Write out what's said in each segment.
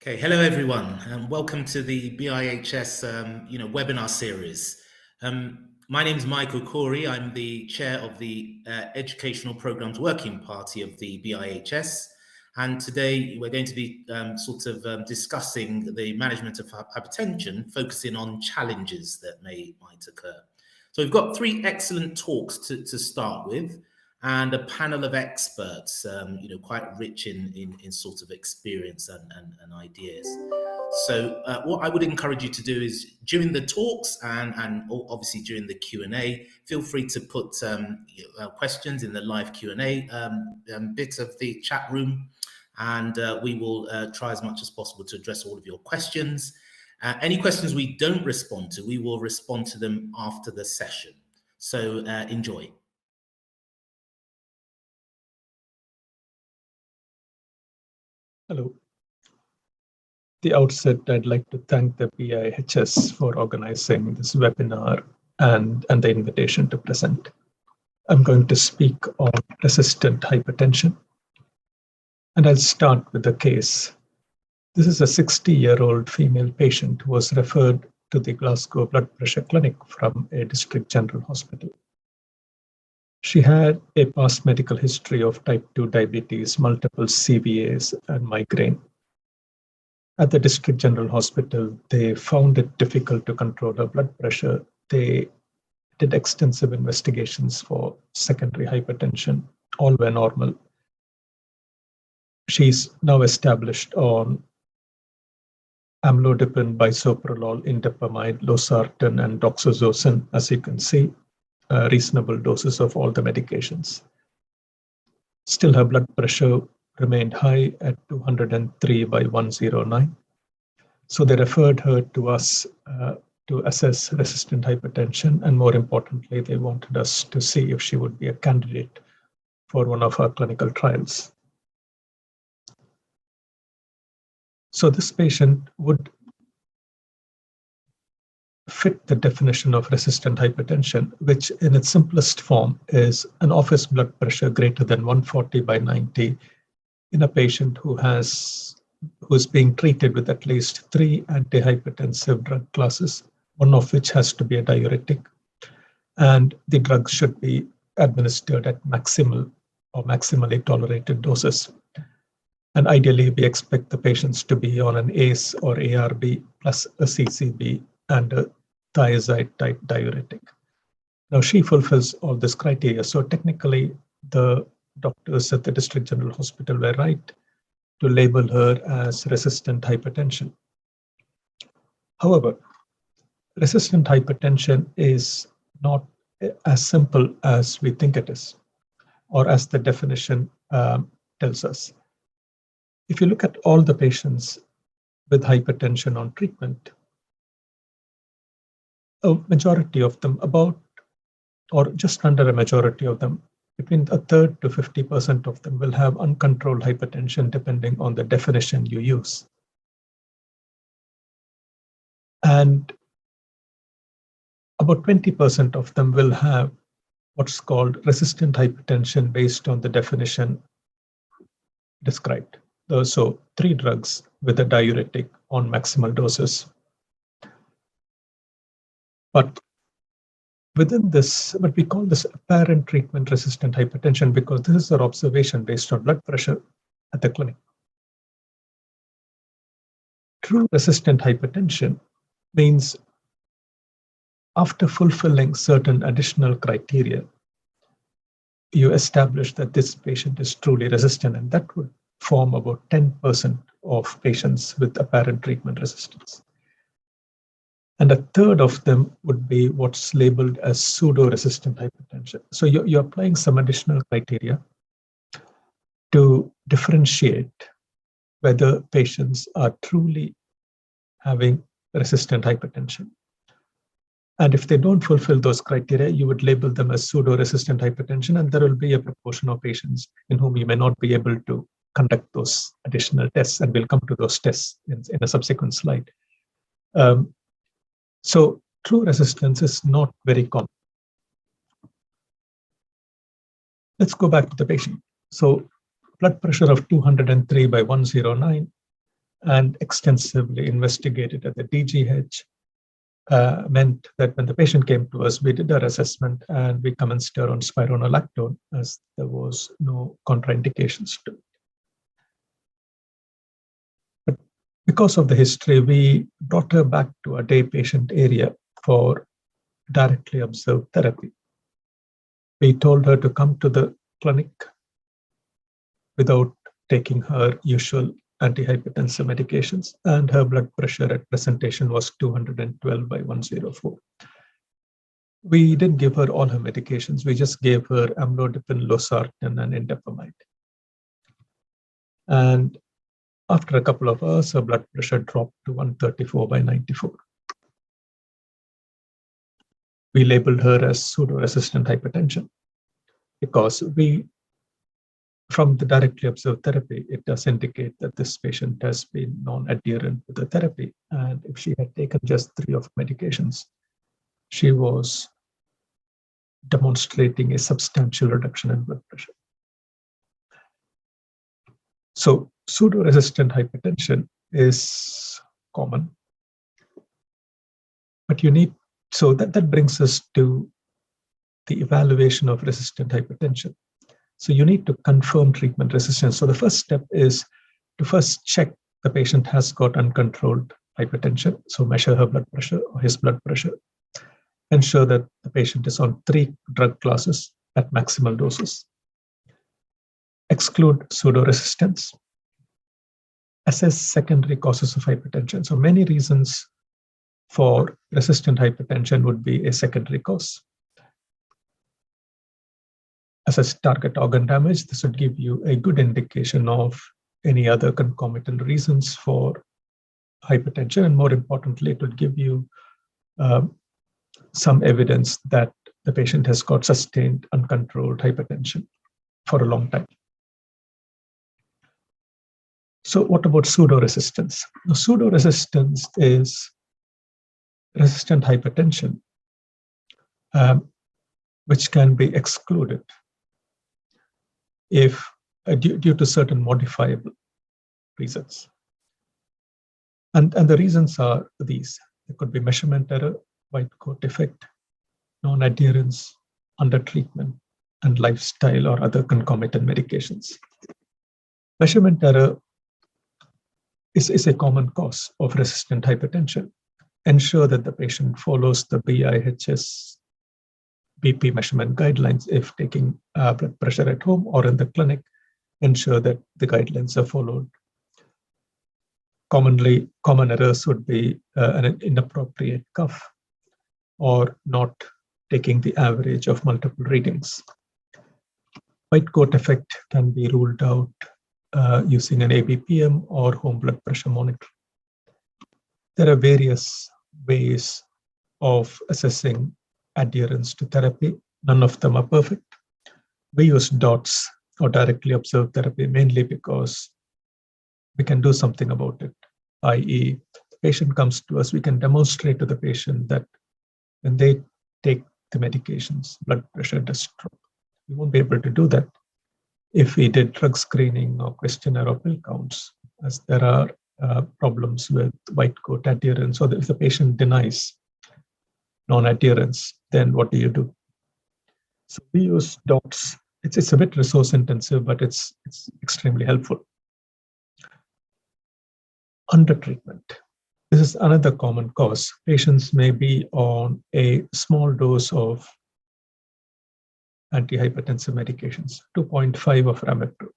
Okay, hello everyone, and welcome to the BIHS webinar series. My name is Michael Corey. I'm the chair of the Educational Programs Working Party of the BIHS, and today we're going to be discussing the management of hypertension, focusing on challenges that might occur. So we've got three excellent talks to start with, and a panel of experts, quite rich in sort of experience and ideas. So what I would encourage you to do is during the talks and obviously during the Q&A, feel free to put questions in the live Q&A bit of the chat room, and we will try as much as possible to address all of your questions. Any questions we don't respond to, we will respond to them after the session. So enjoy. Hello. At the outset, I'd like to thank the BIHS for organizing this webinar and the invitation to present. I'm going to speak on resistant hypertension, and I'll start with the case. This is a 60-year-old female patient who was referred to the Glasgow Blood Pressure Clinic from a district general hospital. She had a past medical history of type 2 diabetes, multiple CVAs, and migraine. At the district general hospital, they found it difficult to control her blood pressure. They did extensive investigations for secondary hypertension. All were normal. She's now established on amlodipine, bisoprolol, indapamide, losartan, and doxazosine, as you can see. Reasonable doses of all the medications. Still, her blood pressure remained high at 203 by 109. So they referred her to us to assess resistant hypertension, and more importantly, they wanted us to see if she would be a candidate for one of our clinical trials. So this patient would fit the definition of resistant hypertension, which in its simplest form is an office blood pressure greater than 140 by 90 in a patient who is being treated with at least 3 antihypertensive drug classes, one of which has to be a diuretic, and the drugs should be administered at maximal or maximally tolerated doses. And ideally, we expect the patients to be on an ACE or ARB plus a CCB and a thiazide type diuretic. Now, she fulfills all this criteria. So technically, the doctors at the district general hospital were right to label her as resistant hypertension. However, resistant hypertension is not as simple as we think it is, or as the definition tells us. If you look at all the patients with hypertension on treatment, a majority of them, about or just under a majority of them, between a third to 50% of them will have uncontrolled hypertension depending on the definition you use. And about 20% of them will have what's called resistant hypertension based on the definition described. So 3 drugs with a diuretic on maximal doses. But within this, what we call this apparent treatment resistant hypertension, because this is our observation based on blood pressure at the clinic. True resistant hypertension means after fulfilling certain additional criteria, you establish that this patient is truly resistant, and that would form about 10% of patients with apparent treatment resistance. And a third of them would be what's labeled as pseudo-resistant hypertension. So you're applying some additional criteria to differentiate whether patients are truly having resistant hypertension. And if they don't fulfill those criteria, you would label them as pseudo-resistant hypertension, and there will be a proportion of patients in whom you may not be able to conduct those additional tests, and we'll come to those tests in a subsequent slide. So true resistance is not very common. Let's go back to the patient. So blood pressure of 203 by 109. and extensively investigated at the DGH, meant that when the patient came to us, we did our assessment and we commenced her on spironolactone as there was no contraindications to it. But because of the history, we brought her back to a day patient area for directly observed therapy. We told her to come to the clinic without taking her usual antihypertensive medications, and her blood pressure at presentation was 212 by 104. We didn't give her all her medications. We just gave her amlodipine, losartan, and indapamide. And after a couple of hours, her blood pressure dropped to 134 by 94. We labeled her as pseudo-resistant hypertension because from the directly observed therapy, it does indicate that this patient has been non-adherent to the therapy. And if she had taken just 3 of medications, she was demonstrating a substantial reduction in blood pressure. So pseudo-resistant hypertension is common, but so that brings us to the evaluation of resistant hypertension. So you need to confirm treatment resistance. So the first step is to first check the patient has got uncontrolled hypertension. So measure her blood pressure or his blood pressure. Ensure that the patient is on 3 drug classes at maximal doses. Exclude pseudo-resistance. Assess secondary causes of hypertension. So many reasons for resistant hypertension would be a secondary cause. Assess target organ damage. This would give you a good indication of any other concomitant reasons for hypertension. And more importantly, it would give you some evidence that the patient has got sustained uncontrolled hypertension for a long time. So what about pseudo-resistance? The pseudo-resistance is resistant hypertension, which can be excluded if due to certain modifiable reasons. And the reasons are these. There could be measurement error, white coat effect, non-adherence, under-treatment, and lifestyle or other concomitant medications. Measurement error is a common cause of resistant hypertension. Ensure that the patient follows the BIHS BP measurement guidelines if taking blood pressure at home or in the clinic. Ensure that the guidelines are followed. Common errors would be an inappropriate cuff or not taking the average of multiple readings. White coat effect can be ruled out using an ABPM or home blood pressure monitor. There are various ways of assessing adherence to therapy. None of them are perfect. We use DOTS or directly observed therapy mainly because we can do something about it, i.e., the patient comes to us, we can demonstrate to the patient that when they take the medications, blood pressure does drop. We won't be able to do that if we did drug screening or questionnaire or pill counts, as there are problems with white coat adherence, or if the patient denies non-adherence, then what do? So we use DOTS. It's a bit resource intensive, but it's extremely helpful. Under-treatment. This is another common cause. Patients may be on a small dose of antihypertensive medications, 2.5 of Ramipro,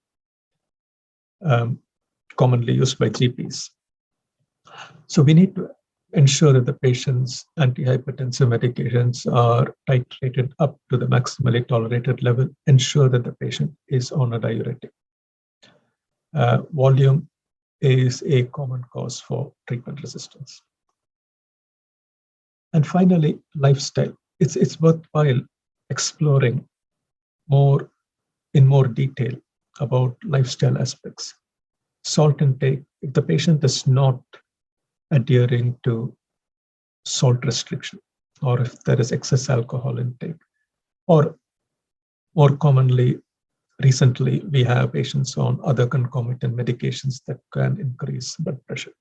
commonly used by GPs. So we need to ensure that the patient's antihypertensive medications are titrated up to the maximally tolerated level. Ensure that the patient is on a diuretic. Volume is a common cause for treatment resistance. And finally, lifestyle. It's worthwhile exploring in more detail about lifestyle aspects. Salt intake. If the patient is not adhering to salt restriction, or if there is excess alcohol intake, or more commonly recently, we have patients on other concomitant medications that can increase blood pressure.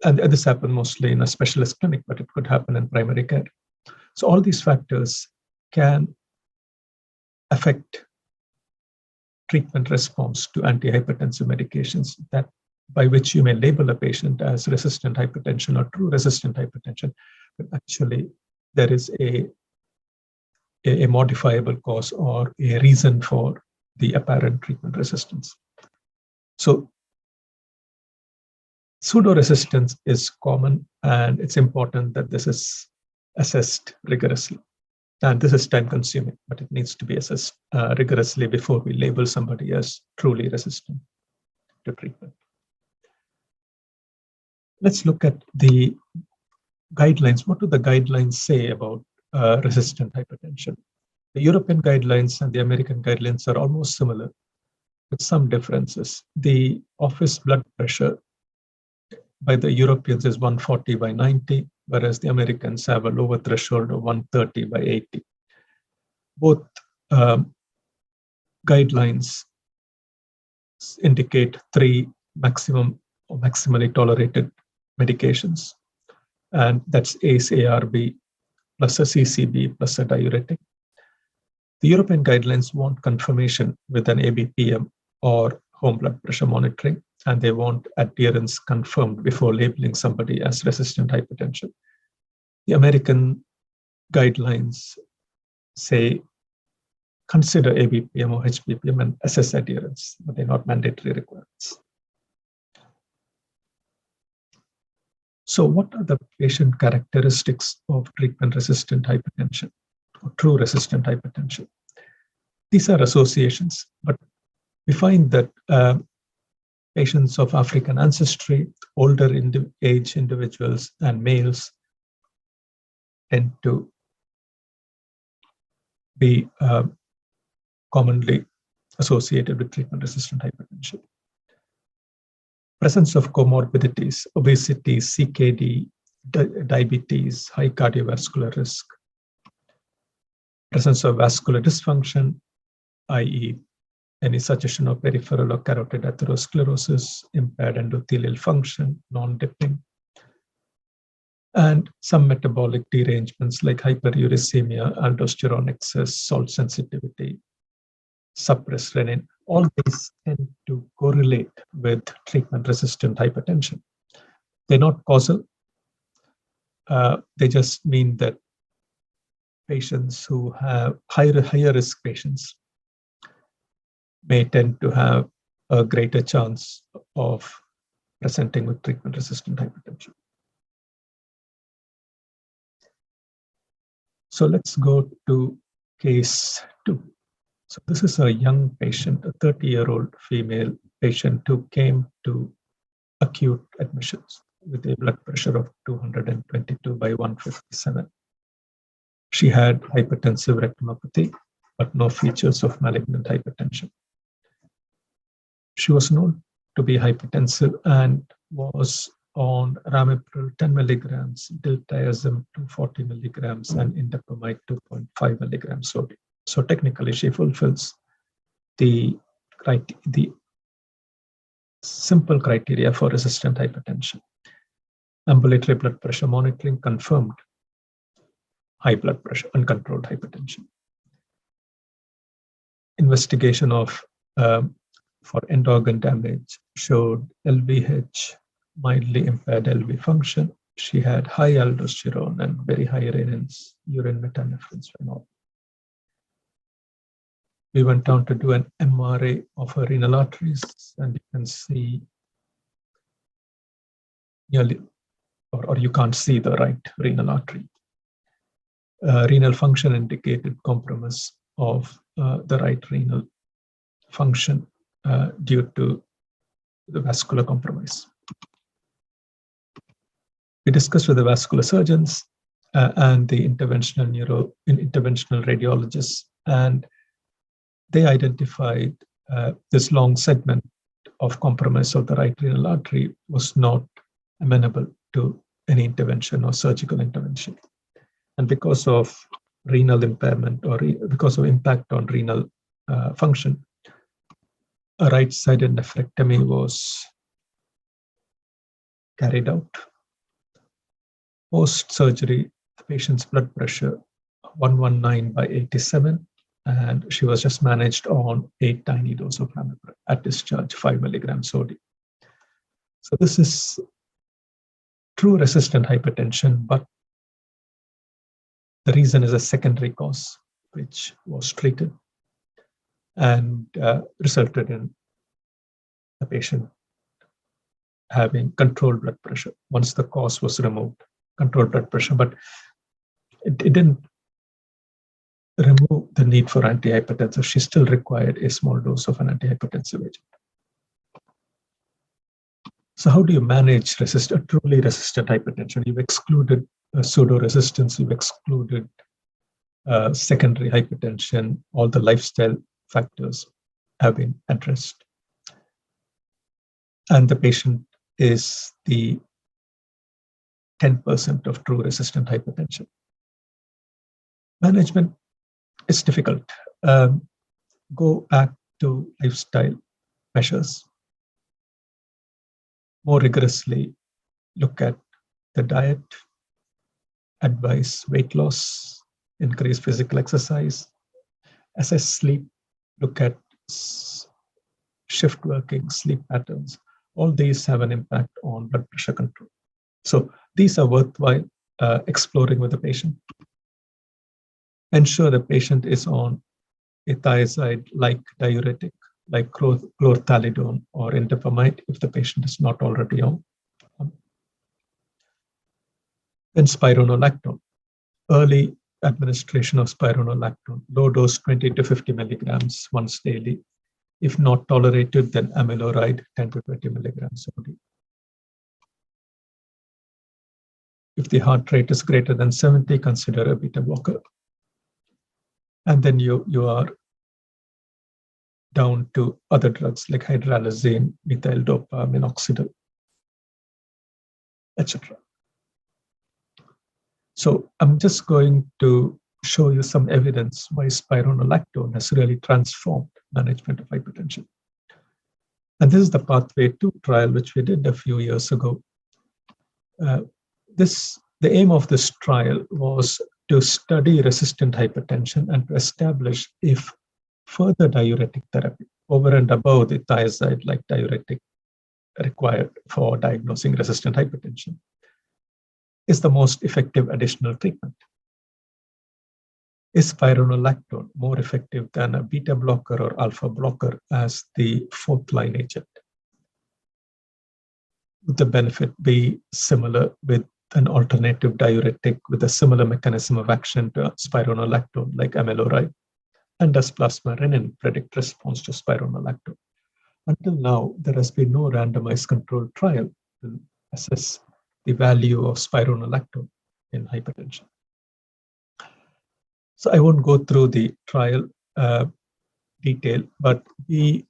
And this happens mostly in a specialist clinic, but it could happen in primary care. So all these factors can affect treatment response to antihypertensive medications, that by which you may label a patient as resistant hypertension or true resistant hypertension, but actually there is a modifiable cause or a reason for the apparent treatment resistance. So pseudo-resistance is common, and it's important that this is assessed rigorously. And this is time consuming, but it needs to be assessed rigorously before we label somebody as truly resistant to treatment. Let's look at the guidelines. What do the guidelines say about resistant hypertension? The European guidelines and the American guidelines are almost similar, with some differences. The office blood pressure by the Europeans is 140/90, whereas the Americans have a lower threshold of 130/80. Both guidelines indicate 3 maximum or maximally tolerated medications, and that's ACE, ARB, plus a CCB, plus a diuretic. The European guidelines want confirmation with an ABPM or home blood pressure monitoring, and they want adherence confirmed before labeling somebody as resistant hypertension. The American guidelines say consider ABPM or HBPM and assess adherence, but they're not mandatory requirements. So what are the patient characteristics of treatment-resistant hypertension or true resistant hypertension? These are associations, but we find that patients of African ancestry, older age individuals, and males tend to be commonly associated with treatment-resistant hypertension. Presence of comorbidities, obesity, CKD, diabetes, high cardiovascular risk. Presence of vascular dysfunction, i.e. any suggestion of peripheral or carotid atherosclerosis, impaired endothelial function, non-dipping, and some metabolic derangements like hyperuricemia, aldosterone excess, salt sensitivity, suppressed renin. All these tend to correlate with treatment-resistant hypertension. They're not causal. They just mean that patients who have higher risk patients may tend to have a greater chance of presenting with treatment-resistant hypertension. So let's go to case 2. So this is a young patient, a 30-year-old female patient who came to acute admissions with a blood pressure of 222/157. She had hypertensive retinopathy, but no features of malignant hypertension. She was known to be hypertensive and was on ramipril 10 milligrams, diltiazem 240 milligrams, and indapamide 2.5 milligrams sodium. So technically, she fulfills the simple criteria for resistant hypertension. Ambulatory blood pressure monitoring confirmed high blood pressure, uncontrolled hypertension. Investigation of for end organ damage showed LVH, mildly impaired LV function. She had high aldosterone and very high renins, urine metanephrines were normal. We went down to do an MRA of her renal arteries, and you can see nearly, or you can't see the right renal artery. Renal function indicated compromise of the right renal function due to the vascular compromise. We discussed with the vascular surgeons and the interventional radiologists, and they identified this long segment of compromise of the right renal artery was not amenable to any intervention or surgical intervention. And because of renal impairment or because of impact on renal function. A right-sided nephrectomy was carried out. Post-surgery, the patient's blood pressure 119/87, and she was just managed on 8 tiny doses of ramipril at discharge, 5 milligrams OD. So this is true resistant hypertension, but the reason is a secondary cause, which was treated and resulted in the patient having controlled blood pressure once the cause was removed, controlled blood pressure, but it didn't remove the need for antihypertensive. She still required a small dose of an antihypertensive agent. So how do you manage truly resistant hypertension? You've excluded pseudo-resistance, you've excluded secondary hypertension, all the lifestyle factors have been addressed. And the patient is the 10% of true resistant hypertension. Management is difficult. Go back to lifestyle measures. More rigorously look at the diet, advise weight loss, increase physical exercise, assess sleep, look at shift working, sleep patterns. All these have an impact on blood pressure control. So these are worthwhile exploring with the patient. Ensure the patient is on a thiazide-like diuretic, like chlorthalidone or indapamide, if the patient is not already on. Then spironolactone. Early administration of spironolactone, low dose 20 to 50 milligrams once daily. If not tolerated, then amiloride 10 to 20 milligrams OD. If the heart rate is greater than 70, consider a beta blocker. And then you are down to other drugs like hydralazine, methyl dopa, minoxidil, etc. So I'm just going to show you some evidence why spironolactone has really transformed management of hypertension. And this is the Pathway 2 trial, which we did a few years ago. The aim of this trial was to study resistant hypertension and to establish if further diuretic therapy over and above the thiazide-like diuretic required for diagnosing resistant hypertension is the most effective additional treatment. Is spironolactone more effective than a beta blocker or alpha blocker as the fourth line agent? Would the benefit be similar with an alternative diuretic with a similar mechanism of action to spironolactone like amiloride? And does plasma renin predict response to spironolactone? Until now, there has been no randomized controlled trial to assess the value of spironolactone in hypertension. So I won't go through the trial detail, but we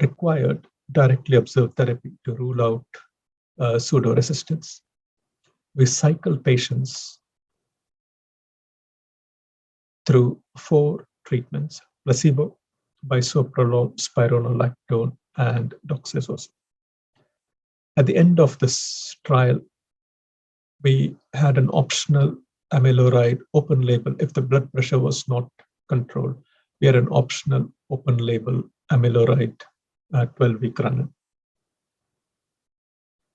required directly observed therapy to rule out pseudo-resistance. We cycle patients through 4 treatments: placebo, bisoprolol, spironolactone, and doxazosine. At the end of this trial, we had an optional amiloride open label. If the blood pressure was not controlled, we had an optional open label amiloride 12-week run-in.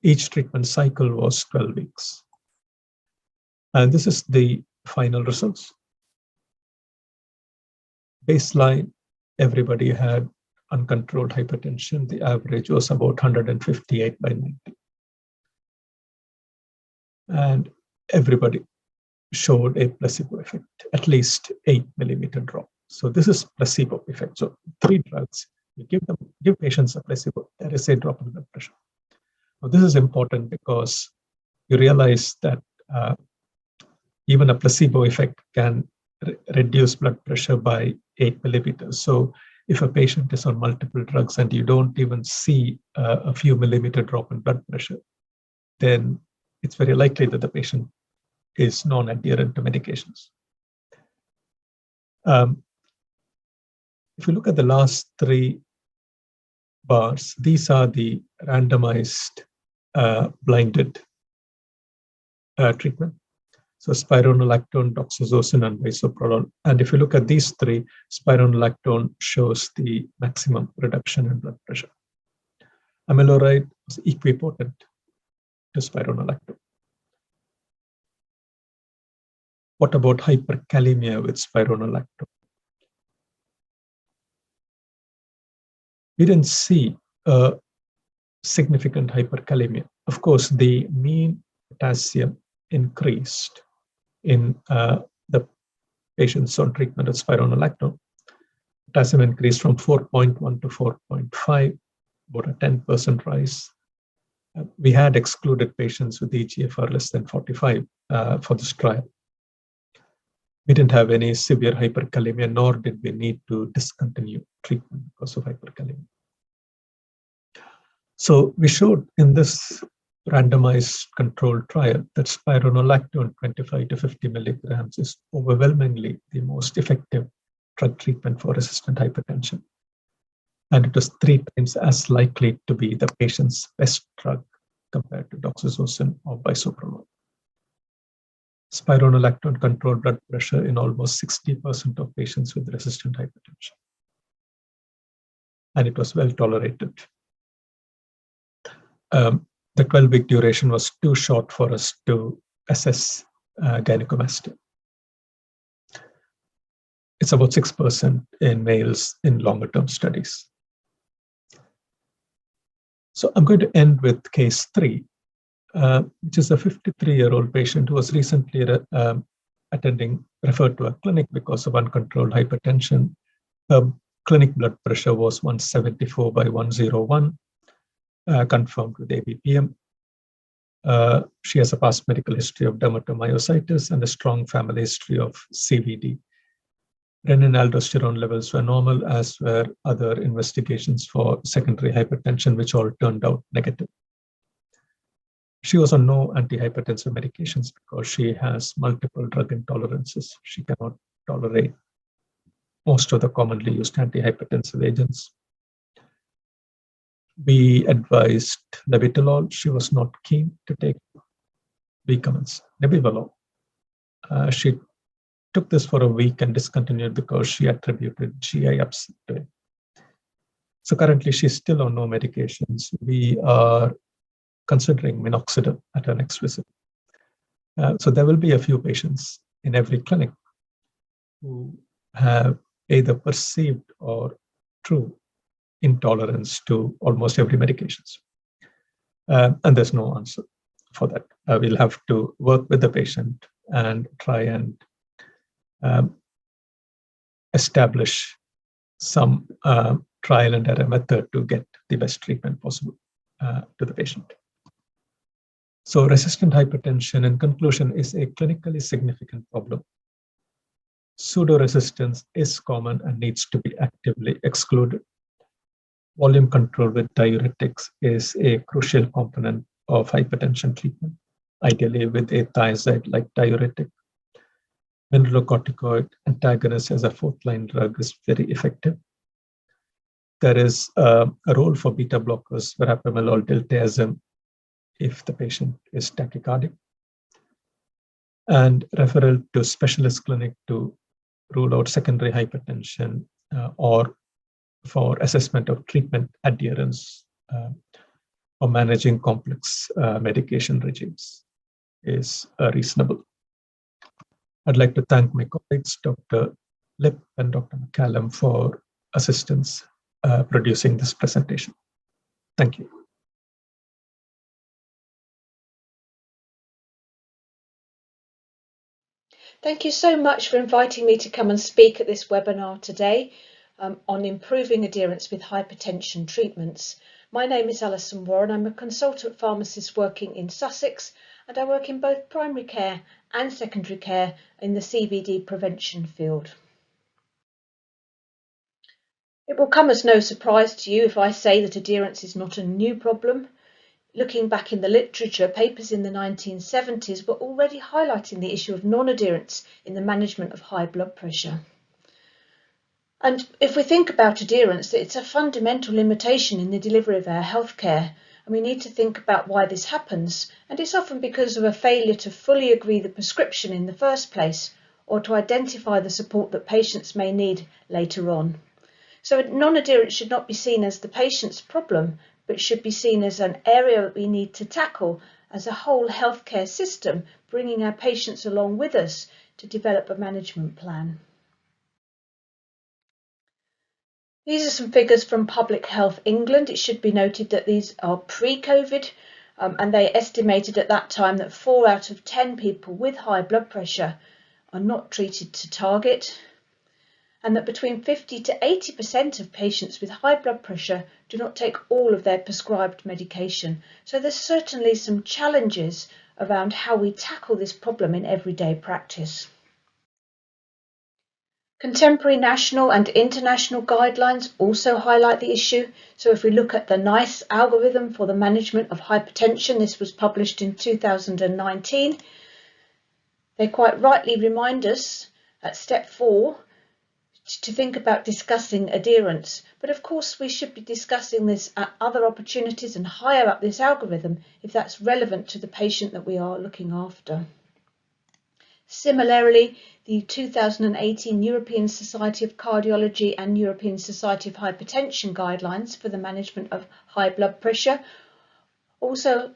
Each treatment cycle was 12 weeks. And this is the final results. Baseline, everybody had uncontrolled hypertension. The average was about 158/90. And everybody showed a placebo effect, at least 8 millimeter drop. So this is placebo effect. So 3 drugs, you give patients a placebo, there is a drop in blood pressure. Now this is important because you realize that even a placebo effect can reduce blood pressure by 8 millimeters. So if a patient is on multiple drugs and you don't even see a few millimeter drop in blood pressure, then it's very likely that the patient is non-adherent to medications. If you look at the last three bars, these are the randomized blinded treatment. So spironolactone, doxazosin, and bisoprolol. And if you look at these three, spironolactone shows the maximum reduction in blood pressure. Amiloride was equipotent to spironolactone. What about hyperkalemia with spironolactone? We didn't see a significant hyperkalemia. Of course, the mean potassium increased in the patients on treatment with spironolactone. Potassium increased from 4.1 to 4.5, about a 10% rise. We had excluded patients with eGFR less than 45 for this trial. We didn't have any severe hyperkalemia, nor did we need to discontinue treatment because of hyperkalemia. So we showed in this randomized controlled trial that spironolactone 25 to 50 milligrams is overwhelmingly the most effective drug treatment for resistant hypertension. And it was 3 times as likely to be the patient's best drug compared to doxazosin or bisoprolol. Spironolactone controlled blood pressure in almost 60% of patients with resistant hypertension. And it was well tolerated. The 12-week duration was too short for us to assess gynecomastia. It's about 6% in males in longer-term studies. So I'm going to end with case 3, which is a 53-year-old patient who was recently referred to a clinic because of uncontrolled hypertension. Her clinic blood pressure was 174 by 101, confirmed with ABPM. She has a past medical history of dermatomyositis and a strong family history of CVD. Renin-aldosterone levels were normal, as were other investigations for secondary hypertension, which all turned out negative. She was on no antihypertensive medications because she has multiple drug intolerances. She cannot tolerate most of the commonly used antihypertensive agents. We advised labetalol. She was not keen to take. We commenced nebivolol. She took this for a week and discontinued because she attributed GI upset to it. So currently she's still on no medications. We are considering minoxidil at our next visit. So there will be a few patients in every clinic who have either perceived or true intolerance to almost every medications. And there's no answer for that. We'll have to work with the patient and try and establish some trial and error method to get the best treatment possible to the patient. So resistant hypertension, in conclusion, is a clinically significant problem. Pseudoresistance is common and needs to be actively excluded. Volume control with diuretics is a crucial component of hypertension treatment, ideally with a thiazide-like diuretic. Mineralocorticoid antagonist as a fourth-line drug is very effective. There is a role for beta blockers, verapamil, diltiazem, if the patient is tachycardic, and referral to specialist clinic to rule out secondary hypertension or for assessment of treatment adherence or managing complex medication regimes is reasonable. I'd like to thank my colleagues, Dr. Lip and Dr. McCallum, for assistance producing this presentation. Thank you. Thank you so much for inviting me to come and speak at this webinar today on improving adherence with hypertension treatments. My name is Alison Warren. I'm a consultant pharmacist working in Sussex, and I work in both primary care and secondary care in the CVD prevention field. It will come as no surprise to you if I say that adherence is not a new problem. Looking back in the literature, papers in the 1970s were already highlighting the issue of non-adherence in the management of high blood pressure. And if we think about adherence, it's a fundamental limitation in the delivery of our healthcare, and we need to think about why this happens. And it's often because of a failure to fully agree the prescription in the first place, or to identify the support that patients may need later on. So non-adherence should not be seen as the patient's problem, but should be seen as an area that we need to tackle as a whole healthcare system, bringing our patients along with us to develop a management plan. These are some figures from Public Health England. It should be noted that these are pre-COVID, and they estimated at that time that 4 out of 10 people with high blood pressure are not treated to target, and that between 50 to 80% of patients with high blood pressure do not take all of their prescribed medication. So there's certainly some challenges around how we tackle this problem in everyday practice. Contemporary national and international guidelines also highlight the issue. So if we look at the NICE algorithm for the management of hypertension, this was published in 2019, they quite rightly remind us at step 4 to think about discussing adherence. But of course we should be discussing this at other opportunities and higher up this algorithm if that's relevant to the patient that we are looking after. Similarly, the 2018 European Society of Cardiology and European Society of Hypertension guidelines for the management of high blood pressure also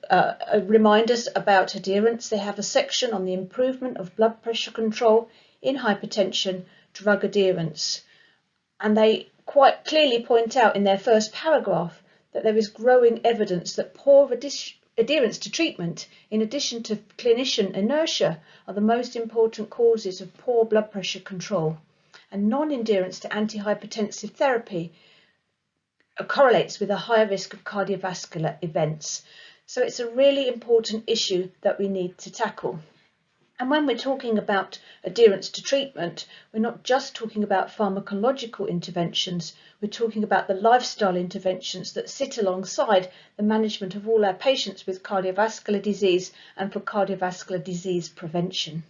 remind us about adherence. They have a section on the improvement of blood pressure control in hypertension, drug adherence. And they quite clearly point out in their first paragraph that there is growing evidence that poor adherence to treatment, in addition to clinician inertia, are the most important causes of poor blood pressure control. And non-adherence to antihypertensive therapy correlates with a higher risk of cardiovascular events. So it's a really important issue that we need to tackle. And when we're talking about adherence to treatment, we're not just talking about pharmacological interventions, we're talking about the lifestyle interventions that sit alongside the management of all our patients with cardiovascular disease and for cardiovascular disease prevention.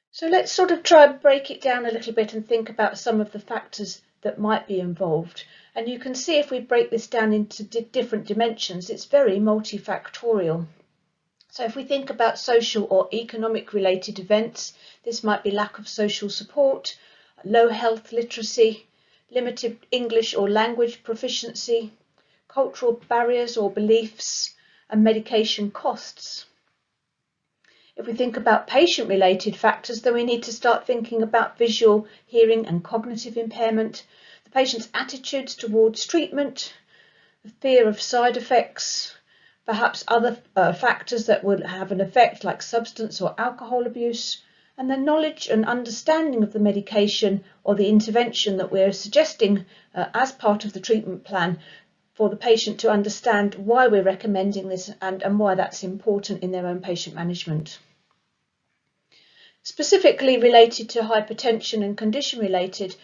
So let's sort of try and break it down a little bit and think about some of the factors that might be involved. And you can see if we break this down into different dimensions, it's very multifactorial. So if we think about social or economic related events, this might be lack of social support, low health literacy, limited English or language proficiency, cultural barriers or beliefs, and medication costs. If we think about patient related factors, then we need to start thinking about visual, hearing and cognitive impairment, the patient's attitudes towards treatment, the fear of side effects, perhaps other factors that would have an effect like substance or alcohol abuse, and the knowledge and understanding of the medication or the intervention that we're suggesting as part of the treatment plan for the patient to understand why we're recommending this and why that's important in their own patient management. Specifically related to hypertension and condition related,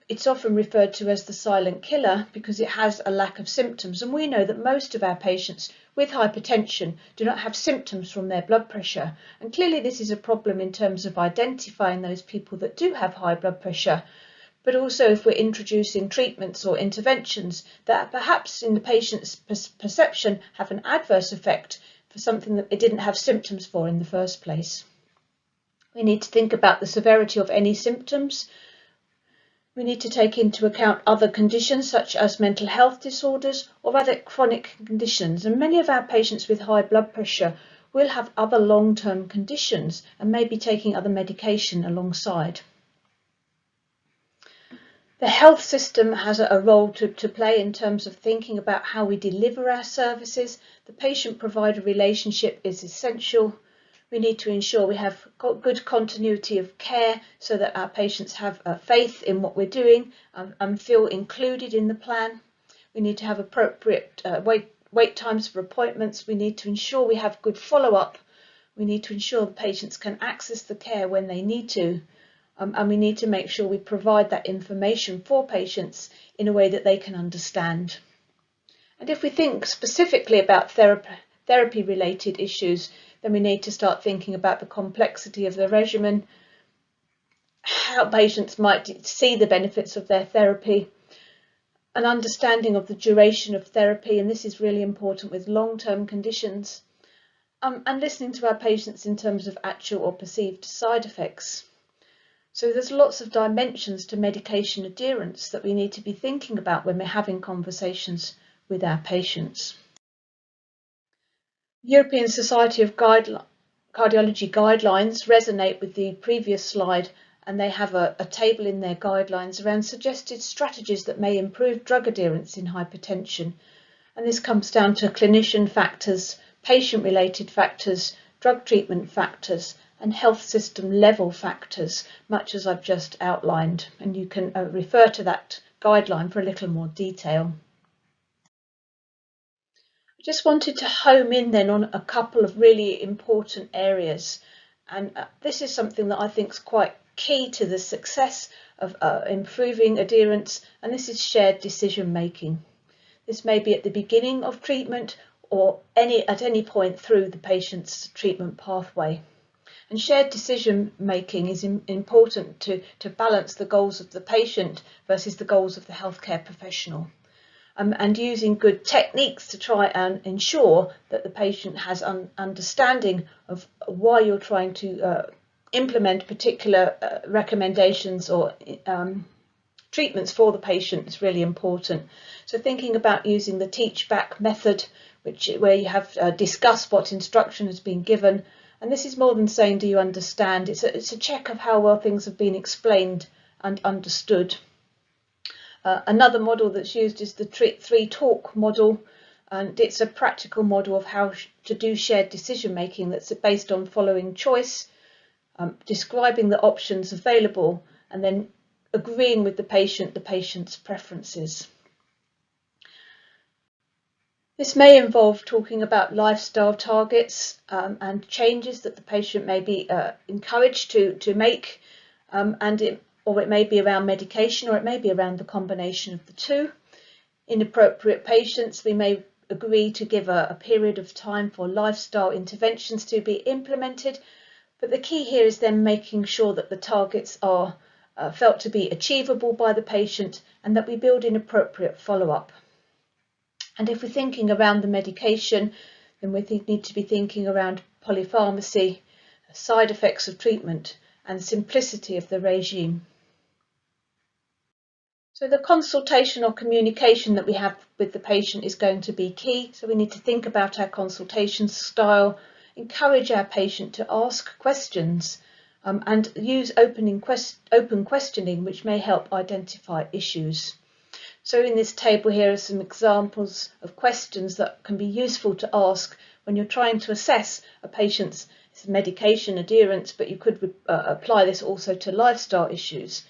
it's often referred to as the silent killer because it has a lack of symptoms, and we know that most of our patients with hypertension do not have symptoms from their blood pressure, and clearly this is a problem in terms of identifying those people that do have high blood pressure, but also if we're introducing treatments or interventions that perhaps in the patient's perception have an adverse effect for something that they didn't have symptoms for in the first place. We need to think about the severity of any symptoms. We need to take into account other conditions such as mental health disorders or other chronic conditions, and many of our patients with high blood pressure will have other long-term conditions and may be taking other medication alongside. The health system has a role to play in terms of thinking about how we deliver our services. The patient-provider relationship is essential. We need to ensure we have good continuity of care so that our patients have faith in what we're doing and feel included in the plan. We need to have appropriate wait times for appointments. We need to ensure we have good follow-up. We need to ensure the patients can access the care when they need to. And we need to make sure we provide that information for patients in a way that they can understand. And if we think specifically about therapy-related issues, then we need to start thinking about the complexity of the regimen, how patients might see the benefits of their therapy, an understanding of the duration of therapy, and this is really important with long-term conditions, and listening to our patients in terms of actual or perceived side effects. So there's lots of dimensions to medication adherence that we need to be thinking about when we're having conversations with our patients. European Society of Cardiology guidelines resonate with the previous slide, and they have a table in their guidelines around suggested strategies that may improve drug adherence in hypertension. And this comes down to clinician factors, patient-related factors, drug treatment factors, and health system level factors, much as I've just outlined. And you can refer to that guideline for a little more detail. I just wanted to home in then on a couple of really important areas. And this is something that I think is quite key to the success of improving adherence, and this is shared decision making. This may be at the beginning of treatment or at any point through the patient's treatment pathway. And shared decision making is important to balance the goals of the patient versus the goals of the healthcare professional. And using good techniques to try and ensure that the patient has an understanding of why you're trying to implement particular recommendations or treatments for the patient is really important. So thinking about using the teach back method, where you have discussed what instruction has been given. And this is more than saying, do you understand? It's a check of how well things have been explained and understood. Another model that's used is the 3-talk model, and it's a practical model of how to do shared decision making that's based on following choice, describing the options available, and then agreeing with the patient's preferences. This may involve talking about lifestyle targets and changes that the patient may be encouraged to make, or it may be around medication, or it may be around the combination of the two. In appropriate patients, we may agree to give a period of time for lifestyle interventions to be implemented, but the key here is then making sure that the targets are felt to be achievable by the patient and that we build in appropriate follow-up. And if we're thinking around the medication, then we need to be thinking around polypharmacy, side effects of treatment, and simplicity of the regime. So the consultation or communication that we have with the patient is going to be key. So we need to think about our consultation style, encourage our patient to ask questions, and use open questioning, which may help identify issues. So in this table here are some examples of questions that can be useful to ask when you're trying to assess a patient's medication adherence, but you could apply this also to lifestyle issues.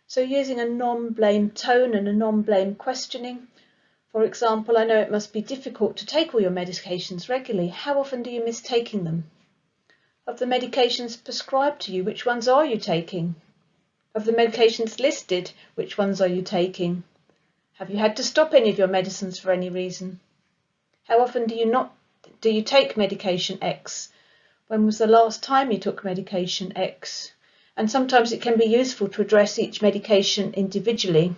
So using a non-blame tone and a non-blame questioning. For example, I know it must be difficult to take all your medications regularly. How often do you miss taking them? Of the medications prescribed to you, which ones are you taking? Of the medications listed, which ones are you taking? Have you had to stop any of your medicines for any reason? How often do you take medication X? When was the last time you took medication X? And sometimes it can be useful to address each medication individually.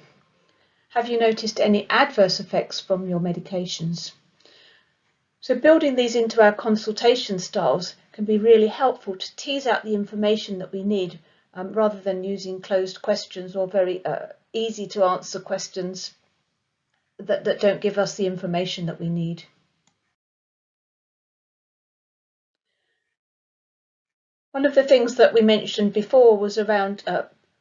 Have you noticed any adverse effects from your medications? So building these into our consultation styles can be really helpful to tease out the information that we need, rather than using closed questions or very easy to answer questions that don't give us the information that we need. One of the things that we mentioned before was around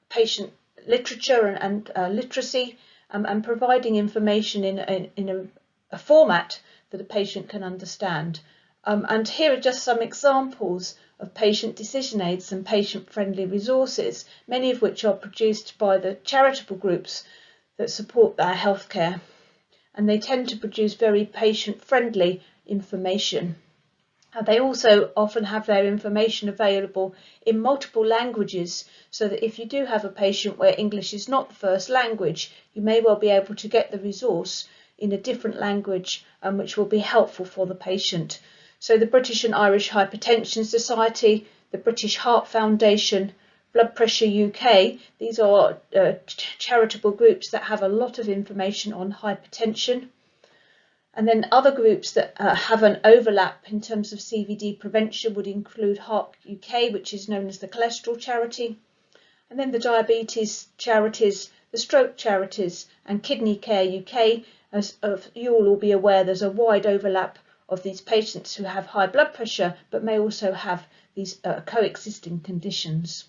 patient literature and literacy, and providing information in a format that a patient can understand. And here are just some examples of patient decision aids and patient-friendly resources, many of which are produced by the charitable groups that support our healthcare. And they tend to produce very patient-friendly information. They also often have their information available in multiple languages, so that if you do have a patient where English is not the first language, you may well be able to get the resource in a different language, which will be helpful for the patient. So the British and Irish Hypertension Society, the British Heart Foundation, Blood Pressure UK. These are charitable groups that have a lot of information on hypertension. And then other groups that have an overlap in terms of CVD prevention would include Heart UK, which is known as the cholesterol charity, and then the diabetes charities, the stroke charities, and Kidney Care UK. As you all will be aware, there's a wide overlap of these patients who have high blood pressure, but may also have these coexisting conditions.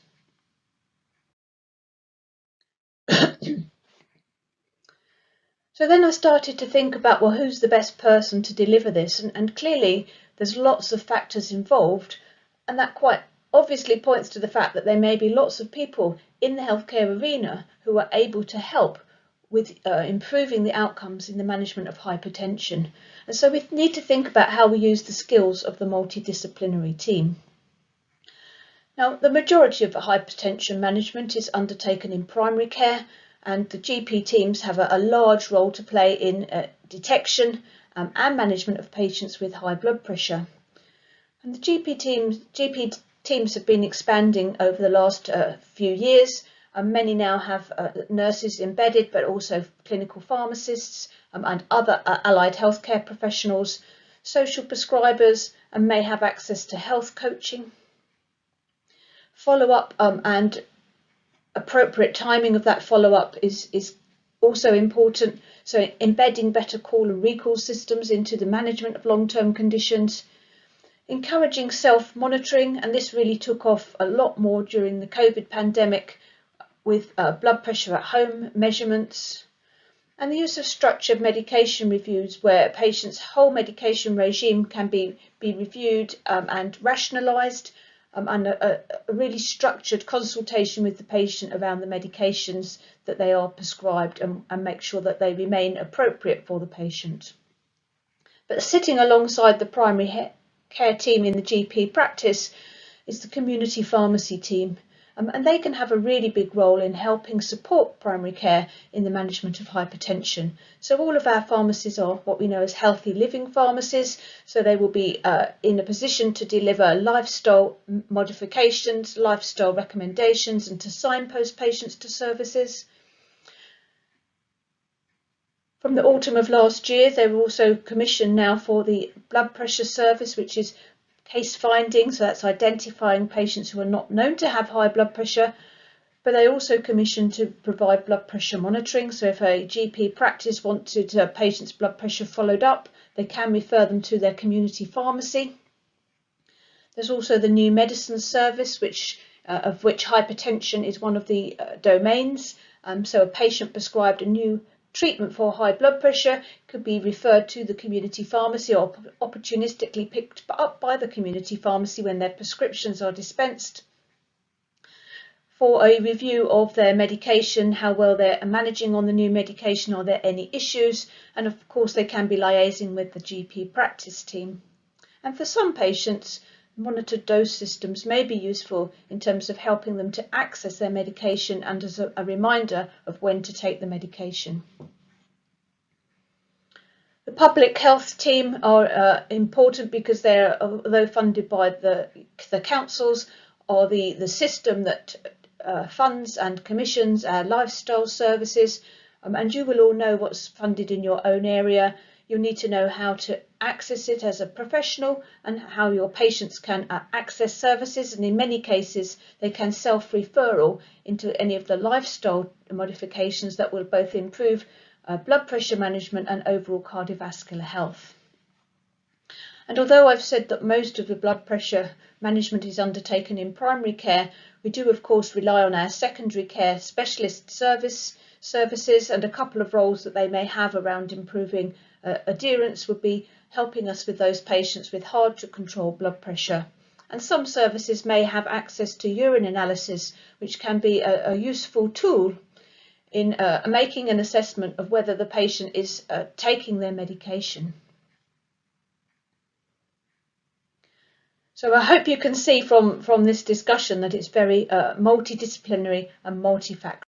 So then I started to think about, well, who's the best person to deliver this? And clearly there's lots of factors involved, and that quite obviously points to the fact that there may be lots of people in the healthcare arena who are able to help with improving the outcomes in the management of hypertension. And so we need to think about how we use the skills of the multidisciplinary team. Now, the majority of hypertension management is undertaken in primary care, and the GP teams have a large role to play in detection and management of patients with high blood pressure. And the GP teams have been expanding over the last few years. Many now have nurses embedded, but also clinical pharmacists and other allied healthcare professionals, social prescribers, and may have access to health coaching. Follow-up and appropriate timing of that follow-up is also important. So embedding better call and recall systems into the management of long-term conditions. Encouraging self-monitoring, and this really took off a lot more during the COVID pandemic with blood pressure at home measurements. And the use of structured medication reviews, where a patient's whole medication regime can be reviewed and rationalised, and a really structured consultation with the patient around the medications that they are prescribed, and make sure that they remain appropriate for the patient. But sitting alongside the primary care team in the GP practice is the community pharmacy team, and they can have a really big role in helping support primary care in the management of hypertension. So all of our pharmacies are what we know as healthy living pharmacies, so they will be in a position to deliver lifestyle modifications, lifestyle recommendations, and to signpost patients to services. From the autumn of last year, they were also commissioned now for the blood pressure service, which is case finding, so that's identifying patients who are not known to have high blood pressure, but they also commissioned to provide blood pressure monitoring. So if a GP practice wanted a patient's blood pressure followed up, they can refer them to their community pharmacy. There's also the new medicines service, of which hypertension is one of the domains. So a patient prescribed a new treatment for high blood pressure could be referred to the community pharmacy, or opportunistically picked up by the community pharmacy when their prescriptions are dispensed, for a review of their medication, how well they're managing on the new medication, are there any issues, and of course they can be liaising with the GP practice team. And for some patients, monitored dose systems may be useful in terms of helping them to access their medication and as a reminder of when to take the medication. The public health team are important because they're, although funded by the councils, are the system that funds and commissions our lifestyle services, and you will all know what's funded in your own area. You'll need to know how to access it as a professional and how your patients can access services, and in many cases they can self-referral into any of the lifestyle modifications that will both improve blood pressure management and overall cardiovascular health. And although I've said that most of the blood pressure management is undertaken in primary care, we do of course rely on our secondary care specialist services, and a couple of roles that they may have around improving adherence would be helping us with those patients with hard to control blood pressure. And some services may have access to urine analysis, which can be a useful tool in making an assessment of whether the patient is taking their medication. So I hope you can see from this discussion that it's very multidisciplinary and multifactorial.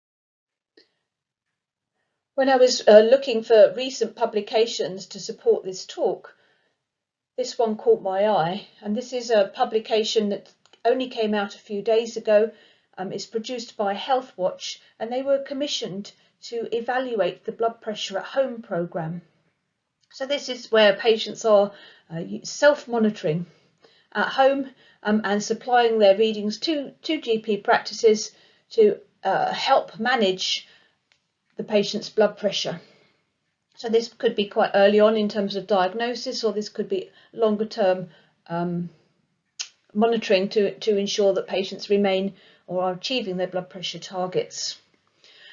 When I was looking for recent publications to support this talk, this one caught my eye, and this is a publication that only came out a few days ago. is produced by HealthWatch, and they were commissioned to evaluate the blood pressure at home programme. So this is where patients are self-monitoring at home and supplying their readings to GP practices to help manage the patient's blood pressure. So this could be quite early on in terms of diagnosis, or this could be longer term monitoring to ensure that patients remain or are achieving their blood pressure targets.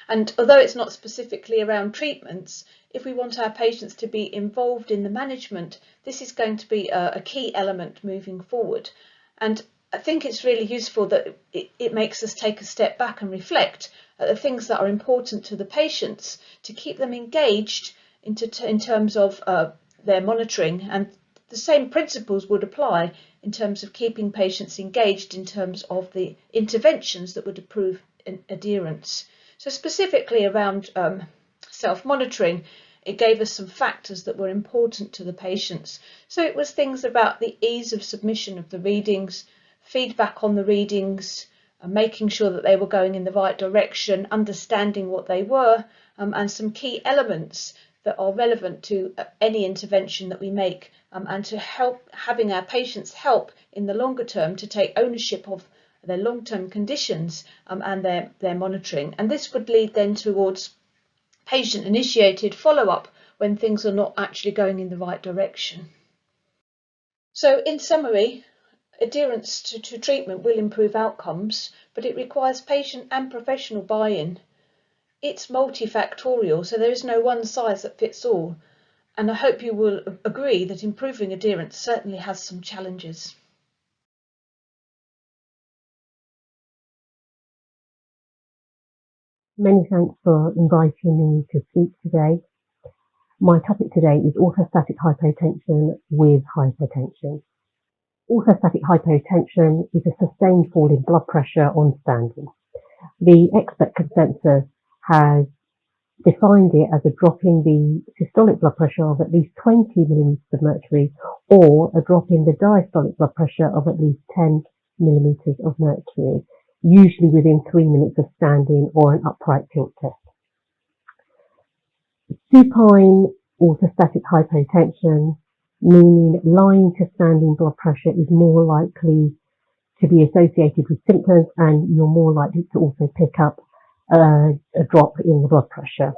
And although it's not specifically around treatments, if we want our patients to be involved in the management, this is going to be a key element moving forward. And I think it's really useful that it makes us take a step back and reflect at the things that are important to the patients to keep them engaged in terms of their monitoring. And the same principles would apply in terms of keeping patients engaged in terms of the interventions that would improve adherence. So specifically around self-monitoring, it gave us some factors that were important to the patients. So it was things about the ease of submission of the readings, feedback on the readings, making sure that they were going in the right direction, understanding what they were, and some key elements that are relevant to any intervention that we make, and to help having our patients help in the longer term to take ownership of their long-term conditions and their monitoring. And this would lead then towards patient-initiated follow-up when things are not actually going in the right direction. So in summary, adherence to treatment will improve outcomes, but it requires patient and professional buy-in. It's multifactorial, so there is no one size that fits all. And I hope you will agree that improving adherence certainly has some challenges. Many thanks for inviting me to speak today. My topic today is orthostatic hypotension with hypertension. Orthostatic hypotension is a sustained fall in blood pressure on standing. The expert consensus has defined it as a drop in the systolic blood pressure of at least 20 millimeters of mercury, or a drop in the diastolic blood pressure of at least 10 millimeters of mercury, usually within 3 minutes of standing or an upright tilt test. Supine orthostatic hypotension, meaning lying to standing blood pressure, is more likely to be associated with symptoms, and you're more likely to also pick up a drop in the blood pressure.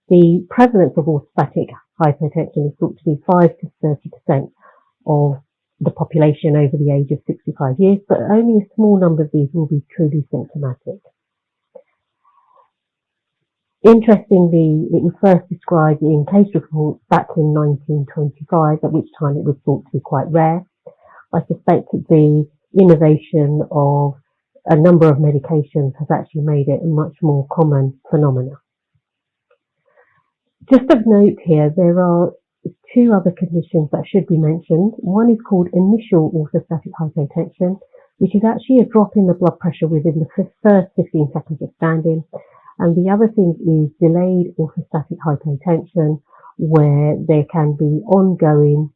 The prevalence of orthostatic hypotension is thought to be 5 to 30% of the population over the age of 65 years, but only a small number of these will be truly symptomatic. Interestingly, it was first described in case reports back in 1925, at which time it was thought to be quite rare. I suspect that the innovation of a number of medications has actually made it a much more common phenomenon. Just of note here, there are two other conditions that should be mentioned. One is called initial orthostatic hypotension, which is actually a drop in the blood pressure within the first 15 seconds of standing. And the other thing is delayed orthostatic hypotension, where there can be ongoing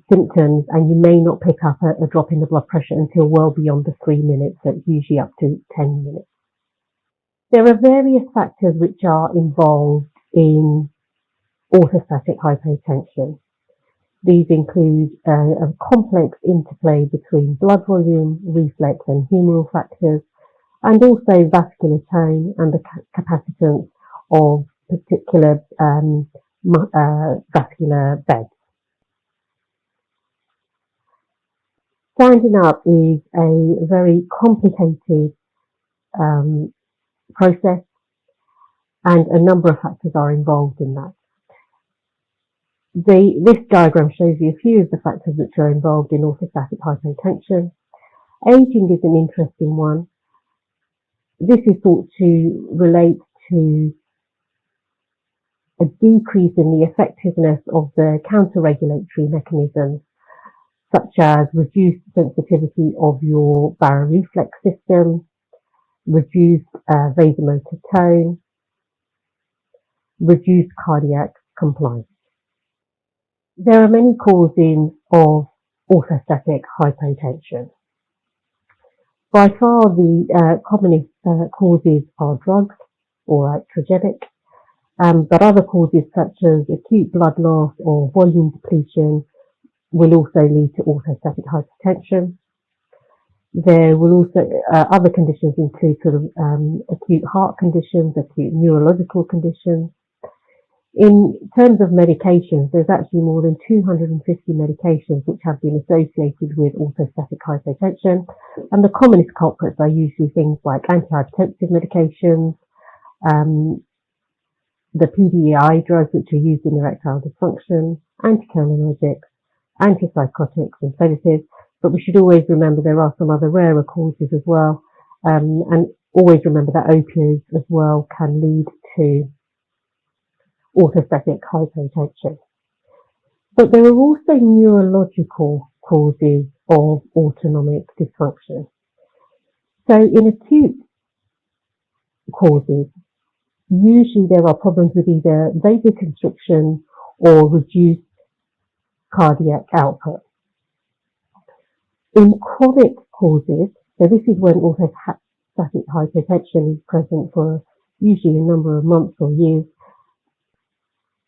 symptoms and you may not pick up a drop in the blood pressure until well beyond the 3 minutes, so it's usually up to 10 minutes. There are various factors which are involved in orthostatic hypotension. These include a complex interplay between blood volume, reflex and humoral factors, and also vascular tone and the capacitance of particular vascular beds. Standing up is a very complicated process, and a number of factors are involved in that. This diagram shows you a few of the factors which are involved in orthostatic hypotension. Aging is an interesting one. This is thought to relate to a decrease in the effectiveness of the counter-regulatory mechanisms, such as reduced sensitivity of your baroreflex system, reduced vasomotor tone, reduced cardiac compliance. There are many causes of orthostatic hypotension. By far the commonest causes are drugs or iatrogenic, but other causes such as acute blood loss or volume depletion will also lead to orthostatic hypertension. There will also, other conditions include sort of acute heart conditions, acute neurological conditions. In terms of medications, there's actually more than 250 medications which have been associated with orthostatic hypotension, and the commonest culprits are usually things like antihypertensive medications, the PDEI drugs which are used in erectile dysfunction, anticholinergics, antipsychotics and sedatives, but we should always remember there are some other rarer causes as well, and always remember that opioids as well can lead to orthostatic hypotension. But there are also neurological causes of autonomic dysfunction. So in acute causes, usually there are problems with either vasoconstriction or reduced cardiac output. In chronic causes, so this is when orthostatic hypotension is present for usually a number of months or years,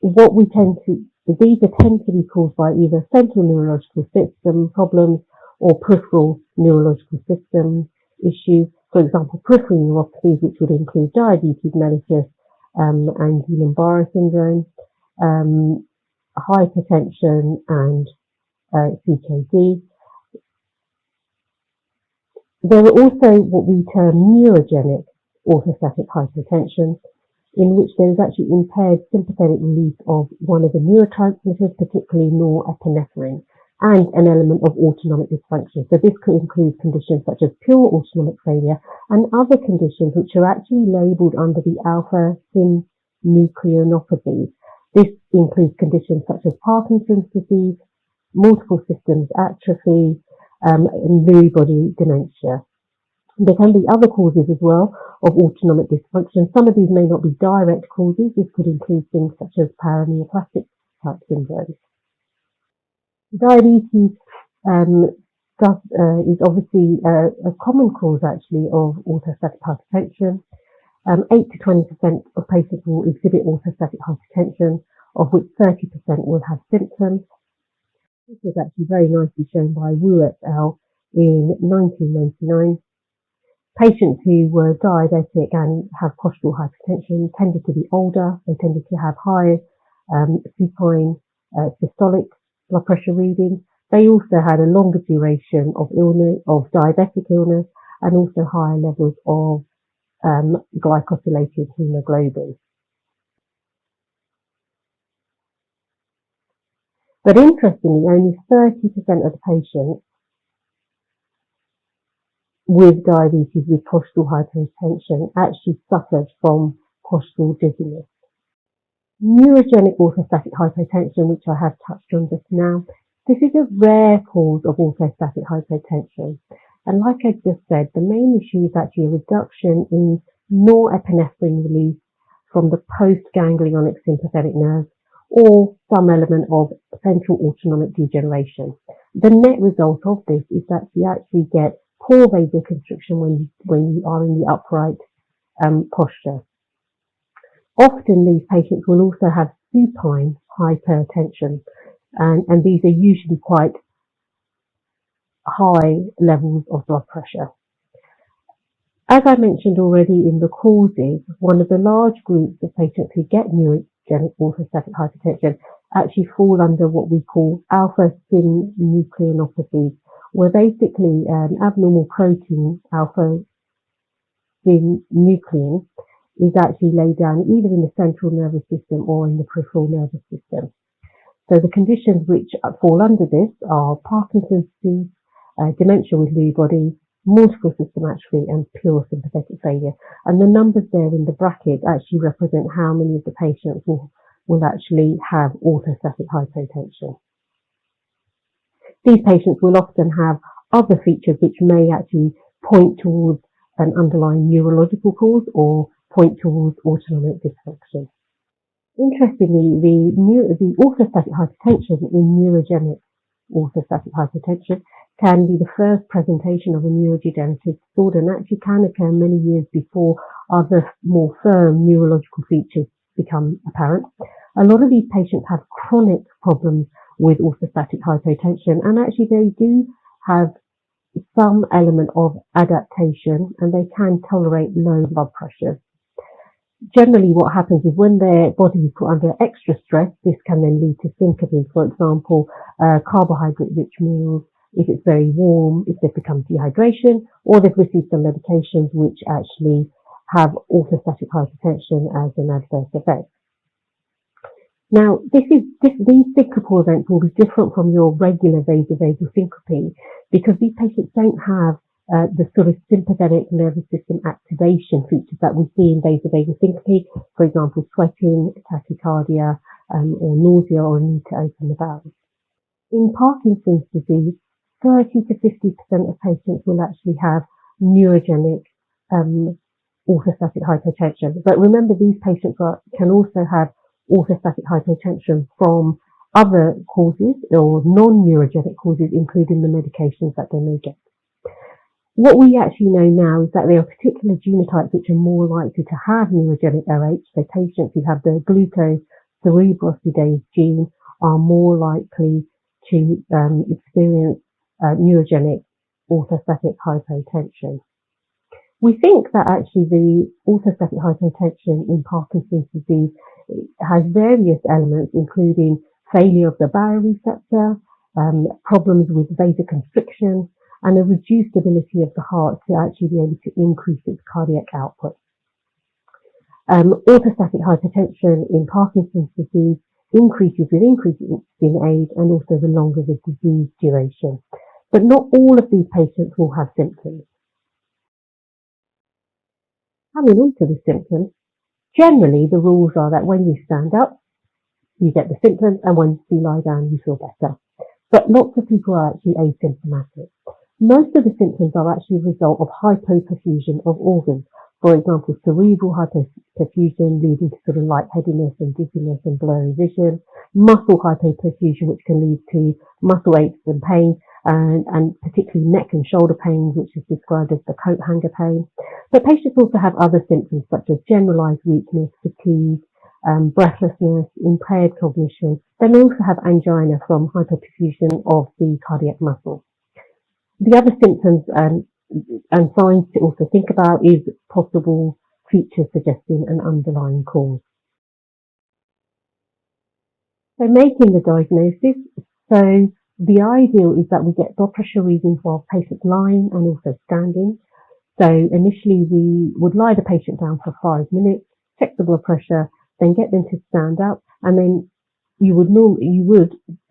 these tend to be caused by either central neurological system problems or peripheral neurological system issues. For example, peripheral neuropathies, which would include diabetes mellitus and Guillain-Barré syndrome, hypertension and CKD. There are also what we term neurogenic orthostatic hypotension, in which there is actually impaired sympathetic release of one of the neurotransmitters, particularly norepinephrine, and an element of autonomic dysfunction. So this could include conditions such as pure autonomic failure and other conditions which are actually labelled under the alpha-synucleinopathies. This includes conditions such as Parkinson's disease, multiple systems atrophy, and Lewy body dementia. There can be other causes as well of autonomic dysfunction. Some of these may not be direct causes. This could include things such as paraneoplastic type syndrome. Diabetes is obviously a common cause actually of orthostatic hypertension. 8 to 20% of patients will exhibit orthostatic hypertension, of which 30% will have symptoms. This was actually very nicely shown by Wu et al. In 1999. Patients who were diabetic and have postural hypertension tended to be older. They tended to have high supine systolic blood pressure readings. They also had a longer duration of illness, of diabetic illness, and also higher levels of glycosylated hemoglobin. But interestingly, only 30% of the patients with diabetes with postural hypertension actually suffered from postural dizziness. Neurogenic orthostatic hypotension, which I have touched on just now, this is a rare cause of orthostatic hypotension. And like I just said, the main issue is actually a reduction in norepinephrine release from the postganglionic sympathetic nerve or some element of central autonomic degeneration. The net result of this is that you actually get poor vasoconstriction when you are in the upright posture. Often these patients will also have supine hypertension, and these are usually quite high levels of blood pressure. As I mentioned already in the causes, one of the large groups of patients who get neurogenic orthostatic hypertension actually fall under what we call alpha-synucleinopathies, where basically an abnormal protein, alpha-synuclein, is actually laid down either in the central nervous system or in the peripheral nervous system. So the conditions which fall under this are Parkinson's disease, dementia with Lewy body, multiple system atrophy, and pure sympathetic failure. And the numbers there in the bracket actually represent how many of the patients will actually have orthostatic hypotension. These patients will often have other features which may actually point towards an underlying neurological cause or point towards autonomic dysfunction. Interestingly, the orthostatic hypertension in neurogenic orthostatic hypotension can be the first presentation of a neurodegenerative disorder and actually can occur many years before other more firm neurological features become apparent. A lot of these patients have chronic problems with orthostatic hypotension, and actually they do have some element of adaptation and they can tolerate low blood pressure. Generally what happens is when their body is put under extra stress, this can then lead to syncope, for example, carbohydrate-rich meals, if it's very warm, if they've become dehydration, or they've received some medications which actually have orthostatic hypotension as an adverse effect. Now, these syncopal events will be different from your regular vasovagal syncope because these patients don't have the sort of sympathetic nervous system activation features that we see in vasovagal syncope, for example, sweating, tachycardia, or nausea or need to open the bowels. In Parkinson's disease, 30 to 50% of patients will actually have neurogenic orthostatic hypotension. But remember, these patients can also have orthostatic hypotension from other causes or non-neurogenic causes, including the medications that they may get. What we actually know now is that there are particular genotypes which are more likely to have neurogenic OH. So patients who have the glucose cerebrosidase gene are more likely to experience neurogenic orthostatic hypotension. We think that actually the orthostatic hypotension in Parkinson's disease has various elements, including failure of the baroreceptor, problems with vasoconstriction, and a reduced ability of the heart to actually be able to increase its cardiac output. Orthostatic hypotension in Parkinson's disease increases with increasing age and also the longer the disease duration. But not all of these patients will have symptoms. Coming on to the symptoms, generally the rules are that when you stand up, you get the symptoms, and when you lie down, you feel better. But lots of people are actually asymptomatic. Most of the symptoms are actually a result of hypoperfusion of organs. For example, cerebral hypoperfusion leading to sort of lightheadedness and dizziness and blurry vision, muscle hypoperfusion, which can lead to muscle aches and pain, and particularly neck and shoulder pain, which is described as the coat hanger pain. But patients also have other symptoms such as generalized weakness, fatigue, breathlessness, impaired cognition. They may also have angina from hypoperfusion of the cardiac muscle. The other symptoms and signs to also think about is possible features suggesting an underlying cause. So making the diagnosis. So the ideal is that we get blood pressure readings while patients lying and also standing. So initially we would lie the patient down for 5 minutes, check the blood pressure, then get them to stand up, and then you would,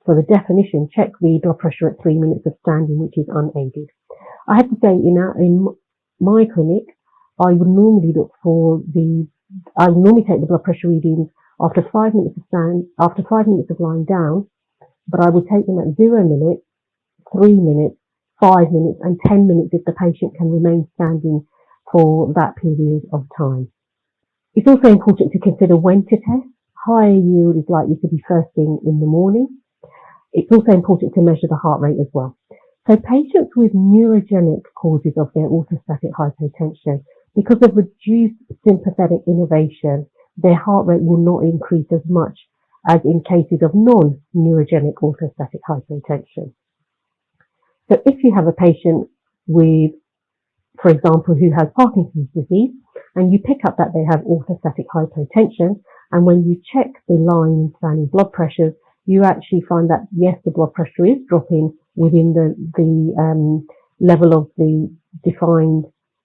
for the definition, check the blood pressure at 3 minutes of standing, which is unaided. I have to say, in my clinic, I would normally take the blood pressure readings after 5 minutes after 5 minutes of lying down, but I would take them at 0 minutes, 3 minutes, 5 minutes, and 10 minutes if the patient can remain standing for that period of time. It's also important to consider when to test. Higher yield is likely to be first thing in the morning. It's also important to measure the heart rate as well. So patients with neurogenic causes of their orthostatic hypotension, because of reduced sympathetic innervation, their heart rate will not increase as much as in cases of non-neurogenic orthostatic hypotension. So if you have a patient with, for example, who has Parkinson's disease, and you pick up that they have orthostatic hypotension, and when you check the lying and standing blood pressures, you actually find that, yes, the blood pressure is dropping within the level of the defined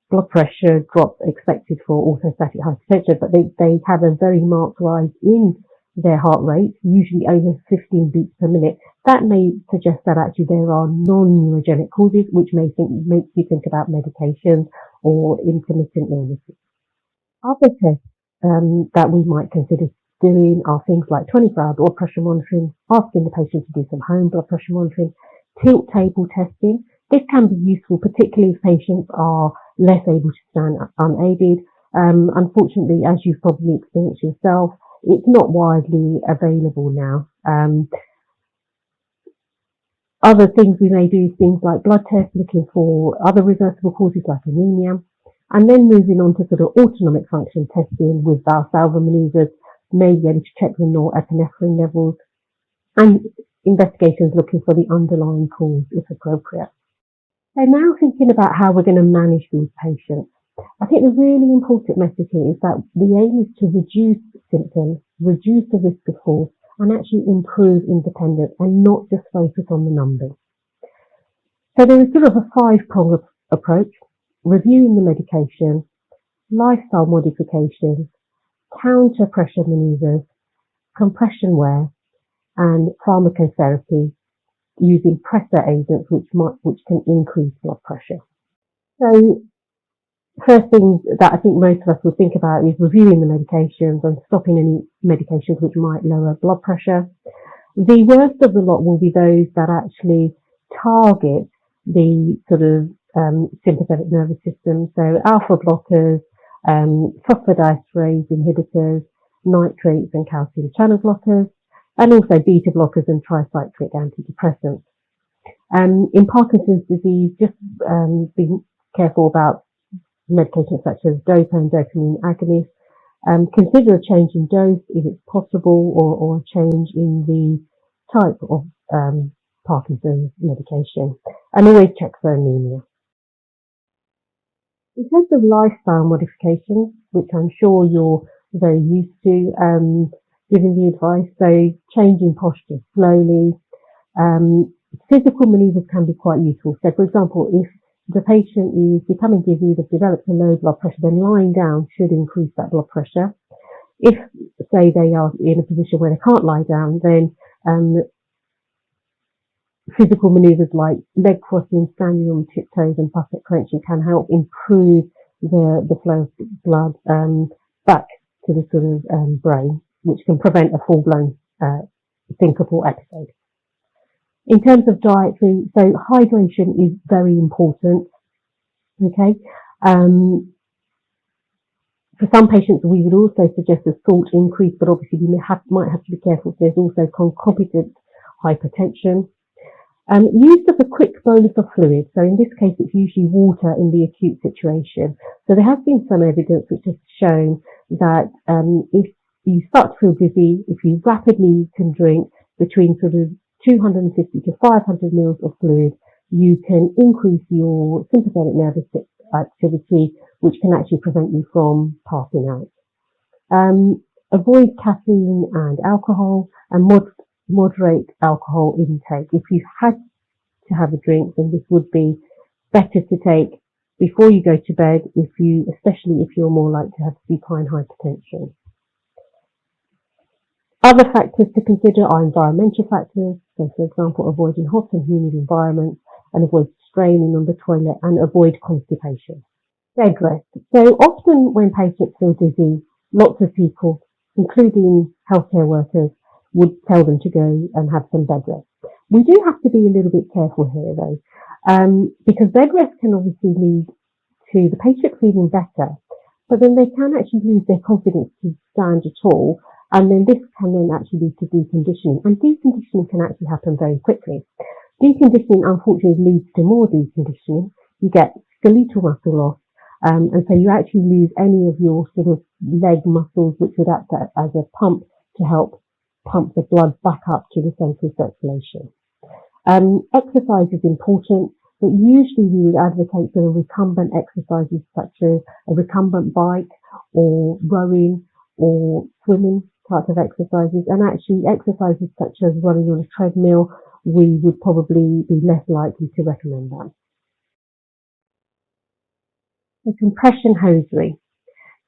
blood pressure drop expected for orthostatic hypotension, but they have a very marked rise in their heart rate, usually over 15 beats per minute. That may suggest that actually there are non-neurogenic causes, which makes you think about medications or intermittent illnesses. Other tests that we might consider doing are things like 24-hour blood pressure monitoring, asking the patient to do some home blood pressure monitoring, tilt table testing. This can be useful, particularly if patients are less able to stand unaided. Unfortunately, as you've probably experienced yourself, it's not widely available now. Other things we may do is things like blood tests, looking for other reversible causes like anemia, and then moving on to sort of autonomic function testing with Valsalva manoeuvres, maybe able to check the norepinephrine levels, and investigations looking for the underlying cause if appropriate. So now thinking about how we're going to manage these patients, I think the really important message here is that the aim is to reduce symptoms, reduce the risk of fall, and actually improve independence and not just focus on the numbers. So there is sort of a 5-pronged approach: reviewing the medication, lifestyle modifications, counter pressure manoeuvres, compression wear, and pharmacotherapy using pressor agents which can increase blood pressure. So first thing that I think most of us would think about is reviewing the medications and stopping any medications which might lower blood pressure. The worst of the lot will be those that actually target the sort of sympathetic nervous system. So alpha blockers, phosphodiesterase inhibitors, nitrates and calcium channel blockers, and also beta blockers and tricyclic antidepressants. In Parkinson's disease, just be careful about medications such as dopa and dopamine agonists. Consider a change in dose if it's possible, or a change in the type of Parkinson's medication, and always check for anemia. In terms of lifestyle modifications, which I'm sure you're very used to giving the advice, so changing posture slowly. Physical manoeuvres can be quite useful. So, for example, if the patient is becoming dizzy, they've developed a low blood pressure, then lying down should increase that blood pressure. If, say, they are in a position where they can't lie down, then physical manoeuvres like leg crossing, standing on tiptoes, and bucket clenching can help improve the flow of blood back to the sort of brain, which can prevent a full-blown syncopal episode. In terms of dietary, so hydration is very important. Okay. For some patients, we would also suggest a salt increase, but obviously we might have to be careful. There's also concomitant hypertension. Use of a quick bolus of fluid. So in this case, it's usually water in the acute situation. So there has been some evidence which has shown that if you start to feel dizzy, if you rapidly can drink between sort of 250 to 500 mils of fluid, you can increase your sympathetic nervous activity, which can actually prevent you from passing out. Avoid caffeine and alcohol, and moderate alcohol intake. If you had to have a drink, then this would be better to take before you go to bed, especially if you're more likely to have supine hypertension. Other factors to consider are environmental factors. So, for example, avoiding hot and humid environments, and avoid straining on the toilet, and avoid constipation. Bed rest. So often when patients feel dizzy, lots of people, including healthcare workers, would tell them to go and have some bed rest. We do have to be a little bit careful here though, because bed rest can obviously lead to the patient feeling better, but then they can actually lose their confidence to stand at all, and then this can then actually lead to deconditioning, and deconditioning can actually happen very quickly. Deconditioning unfortunately leads to more deconditioning. You get skeletal muscle loss, and so you actually lose any of your sort of leg muscles, which would act as a pump to help pump the blood back up to the central circulation. Exercise is important, but usually we would advocate sort of recumbent exercises such as a recumbent bike or rowing or swimming type of exercises, and actually exercises such as running on a treadmill, we would probably be less likely to recommend that. The compression hosiery.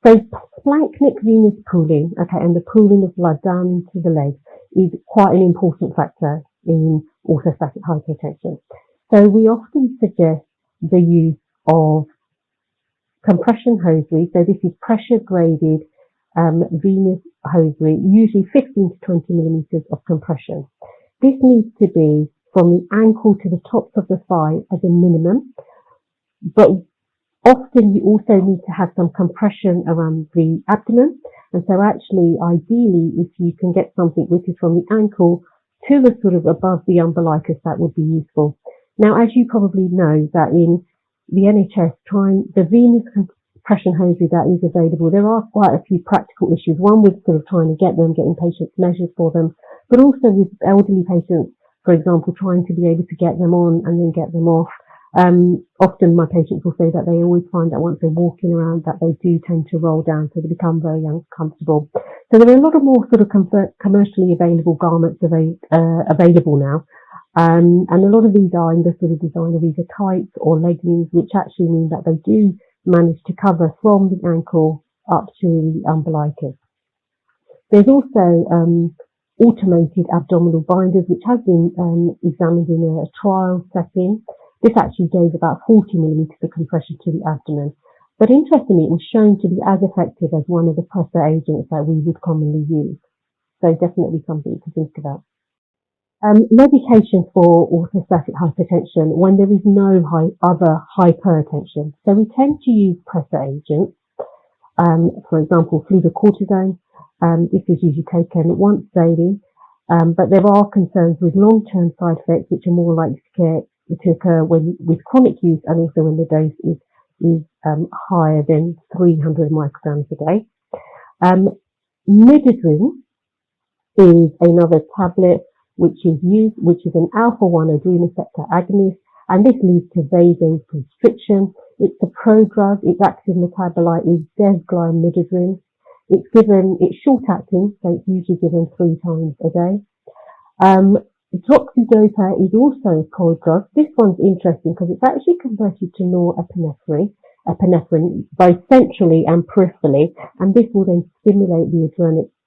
So splanchnic venous pooling, and the pooling of blood down into the legs is quite an important factor in orthostatic hypotension. So we often suggest the use of compression hosiery. So this is pressure graded venous hosiery, usually 15 to 20 millimeters of compression. This needs to be from the ankle to the tops of the thigh as a minimum, but often you also need to have some compression around the abdomen. And so actually, ideally, if you can get something which is from the ankle to the sort of above the umbilicus, that would be useful. Now, as you probably know, that in the NHS, the venous compression hosiery that is available, there are quite a few practical issues. One with sort of trying to getting patients measured for them, but also with elderly patients, for example, trying to be able to get them on and then get them off. Often my patients will say that they always find that once they're walking around that they do tend to roll down, so they become very uncomfortable. So there are a lot of more sort of commercially available garments available now. And a lot of these are in the sort of design of either tights or leggings, which actually mean that they do manage to cover from the ankle up to the umbilicus. There's also automated abdominal binders, which have been examined in a trial setting. This actually gave about 40 millimeters of compression to the abdomen. But interestingly, it was shown to be as effective as one of the pressor agents that we would commonly use. So definitely something to think about. Medication for orthostatic hypertension when there is no other hypertension. So we tend to use pressor agents. For example, fluorocortisone. This is usually taken once daily. But there are concerns with long-term side effects, which are more likely to occur with chronic use, and also when the dose is higher than 300 micrograms a day. Midodrine is another tablet which is an alpha-1 adrenal receptor agonist, and this leads to vasoconstriction. It's a prodrug. Its active metabolite is desglycyrrhizidine. It's short-acting, so it's usually given 3 times a day. Droxidopa is also a prodrug. This one's interesting because it's actually converted to norepinephrine, both centrally and peripherally, and this will then stimulate the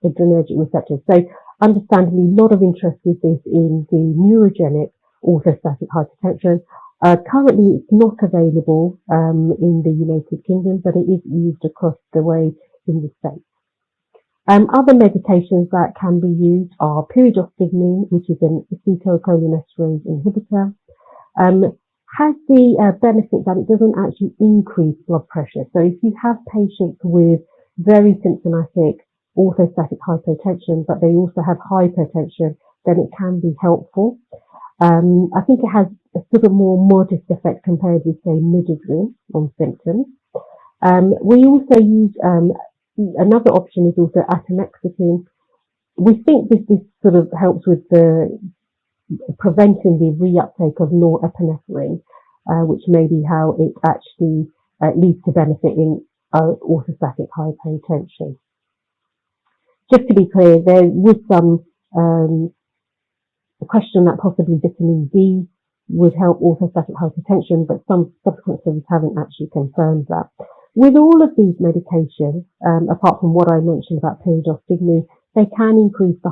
adrenergic receptors. So, understandably, a lot of interest with this in the neurogenic orthostatic hypertension. Currently, it's not available in the United Kingdom, but it is used across the way in the States. Other medications that can be used are pyridostigmine, which is an acetylcholinesterase inhibitor. Has the benefit that it doesn't actually increase blood pressure. So if you have patients with very symptomatic orthostatic hypotension, but they also have hypertension, then it can be helpful. I think it has a sort of more modest effect compared with, say, midodrine on symptoms. We also use another option is also atomoxetine. We think this sort of helps with the preventing the reuptake of norepinephrine, which may be how it actually leads to benefit in orthostatic hypotension. Just to be clear, there was some question that possibly vitamin D would help orthostatic hypertension, but some subsequent studies haven't actually confirmed that. With all of these medications, apart from what I mentioned about pyridostigmine, they can increase the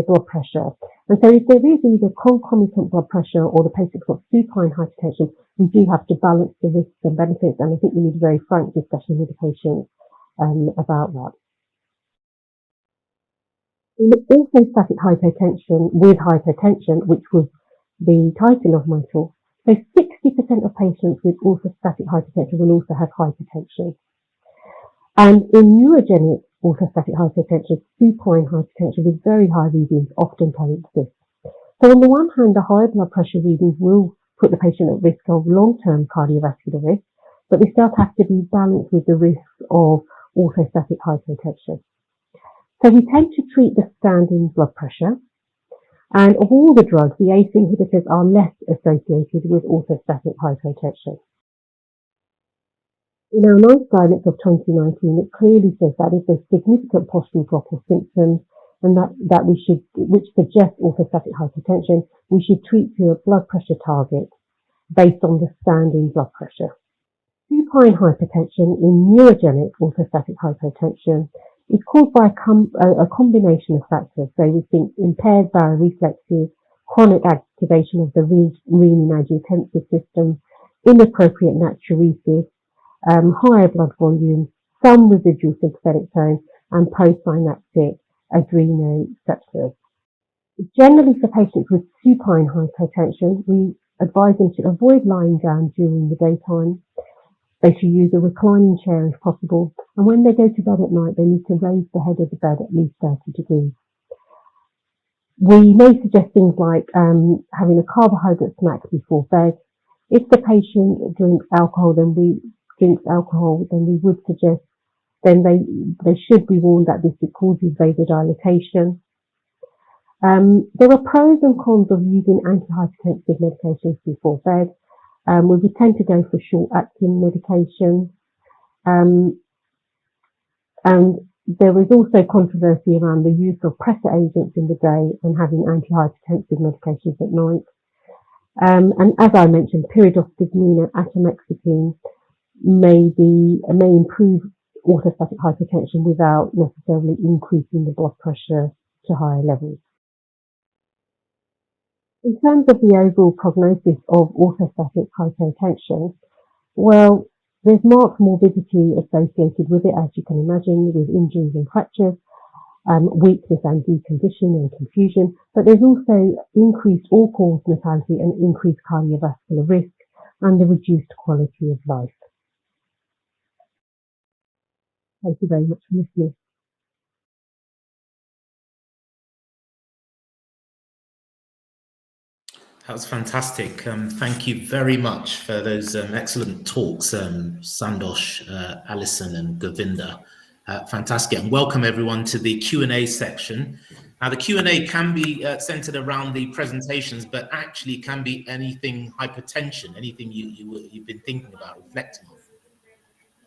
blood pressure. And so if there is either concomitant blood pressure or the patient's got supine hypertension, we do have to balance the risks and benefits, and I think we need a very frank discussion with the patient about that. In orthostatic hypotension with hypertension, which was the title of my talk, so 60% of patients with orthostatic hypertension will also have hypertension. And in neurogenic orthostatic hypertension, supine hypertension with very high readings often coexist. So on the one hand, the high blood pressure readings will put the patient at risk of long-term cardiovascular risk, but this does have to be balanced with the risks of orthostatic hypotension. So we tend to treat the standing blood pressure, and of all the drugs, the ACE inhibitors are less associated with orthostatic hypotension. In our NICE guidance of 2019, it clearly says that if there's significant postural drop or symptoms, and which suggests orthostatic hypotension, we should treat to a blood pressure target based on the standing blood pressure. Supine hypertension in neurogenic orthostatic hypotension is caused by a combination of factors. So we think impaired baroreflexes, chronic activation of the renin-angiotensin system, inappropriate natriuresis, higher blood volume, some residual sympathetic tone, and postsynaptic adrenoceptors. Generally, for patients with supine hypertension, we advise them to avoid lying down during the daytime. They should use a reclining chair if possible, and when they go to bed at night, they need to raise the head of the bed at least 30 degrees. We may suggest things like having a carbohydrate snack before bed. If the patient drinks alcohol, then we would suggest they should be warned that this causes vasodilatation. There are pros and cons of using antihypertensive medications before bed. We would tend to go for short-acting medications. And there is also controversy around the use of pressor agents in the day and having antihypertensive medications at night. And as I mentioned, pyridostigmine and atomoxetine may improve orthostatic hypertension without necessarily increasing the blood pressure to higher levels. In terms of the overall prognosis of orthostatic hypotension, well, there's marked morbidity associated with it, as you can imagine, with injuries and fractures, weakness and decondition and confusion, but there's also increased all-cause mortality and increased cardiovascular risk and the reduced quality of life. Thank you very much for listening. That was fantastic. Thank you very much for those excellent talks, Sandosh, Alison and Govinda. Fantastic. And welcome everyone to the Q&A section. Now the Q&A can be centered around the presentations, but actually can be anything hypertension, anything you've been thinking about, reflecting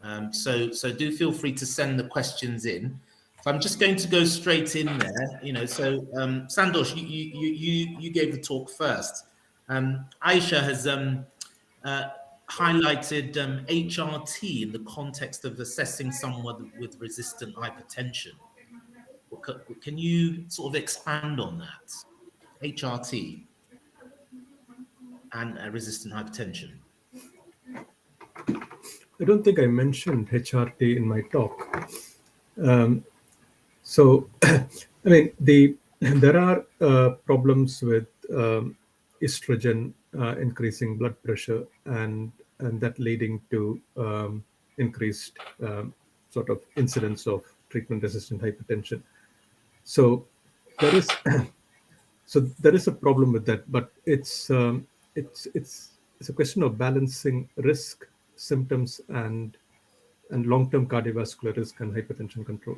on. So do feel free to send the questions in. So I'm just going to go straight in there. So Sandosh, you gave the talk first. Aisha has highlighted HRT in the context of assessing someone with resistant hypertension. Can you sort of expand on that? HRT and resistant hypertension. I don't think I mentioned HRT in my talk. I mean, there are problems with estrogen increasing blood pressure and that leading to increased sort of incidence of treatment-resistant hypertension. So there is a problem with that, but it's a question of balancing risk, symptoms, and long-term cardiovascular risk and hypertension control.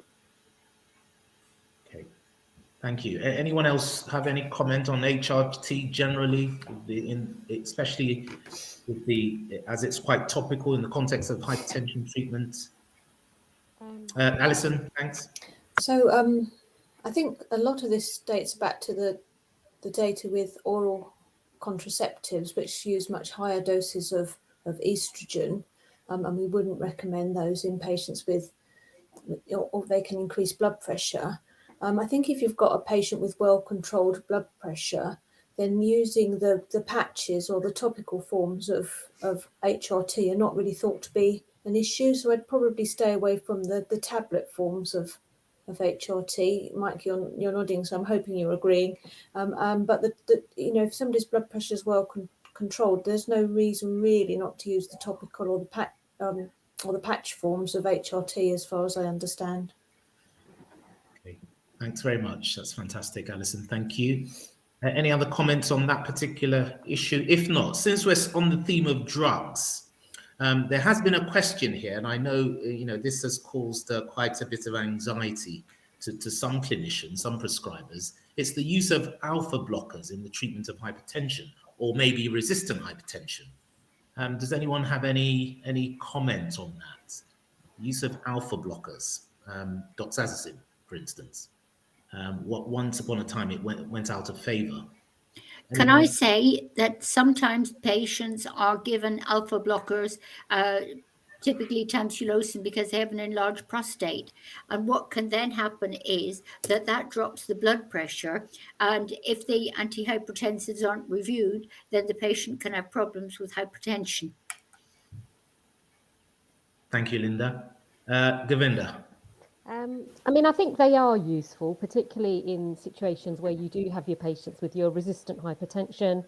Okay, thank you. Anyone else have any comment on HRT generally, especially with as it's quite topical in the context of hypertension treatment? Alison, thanks. So I think a lot of this dates back to the data with oral contraceptives, which use much higher doses of estrogen, and we wouldn't recommend those in patients with, or they can increase blood pressure. I think if you've got a patient with well-controlled blood pressure, then using the patches or the topical forms of HRT are not really thought to be an issue. So I'd probably stay away from the tablet forms of HRT. Mike, you're nodding, so I'm hoping you're agreeing. But if somebody's blood pressure is well controlled, there's no reason really not to use the topical or the patch forms of HRT, as far as I understand. Okay, thanks very much. That's fantastic, Alison. Thank you. Any other comments on that particular issue? If not, since we're on the theme of drugs, there has been a question here, and I know this has caused quite a bit of anxiety to some clinicians, some prescribers. It's the use of alpha blockers in the treatment of hypertension, or maybe resistant hypertension. Does anyone have any comment on that? Use of alpha blockers, doxazicin, for instance. Once upon a time, it went out of favor. Can I say that sometimes patients are given alpha blockers, typically tamsulosin, because they have an enlarged prostate. And what can then happen is that drops the blood pressure. And if the antihypertensives aren't reviewed, then the patient can have problems with hypertension. Thank you, Linda. Govinda. I mean, I think they are useful, particularly in situations where you do have your patients with your resistant hypertension.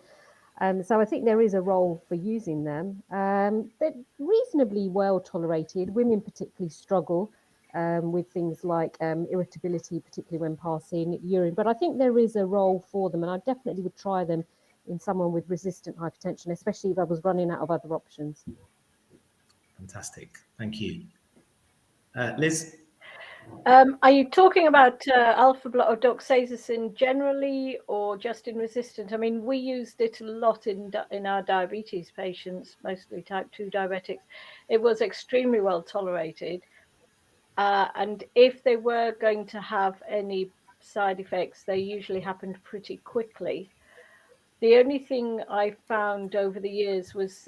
So I think there is a role for using them. They're reasonably well tolerated. Women particularly struggle with things like irritability, particularly when passing urine. But I think there is a role for them, and I definitely would try them in someone with resistant hypertension, especially if I was running out of other options. Fantastic. Thank you. Liz? Are you talking about alpha block or doxazosin generally, or just in resistant? I mean, we used it a lot in our diabetes patients, mostly type 2 diabetics. It was extremely well tolerated. And if they were going to have any side effects, they usually happened pretty quickly. The only thing I found over the years was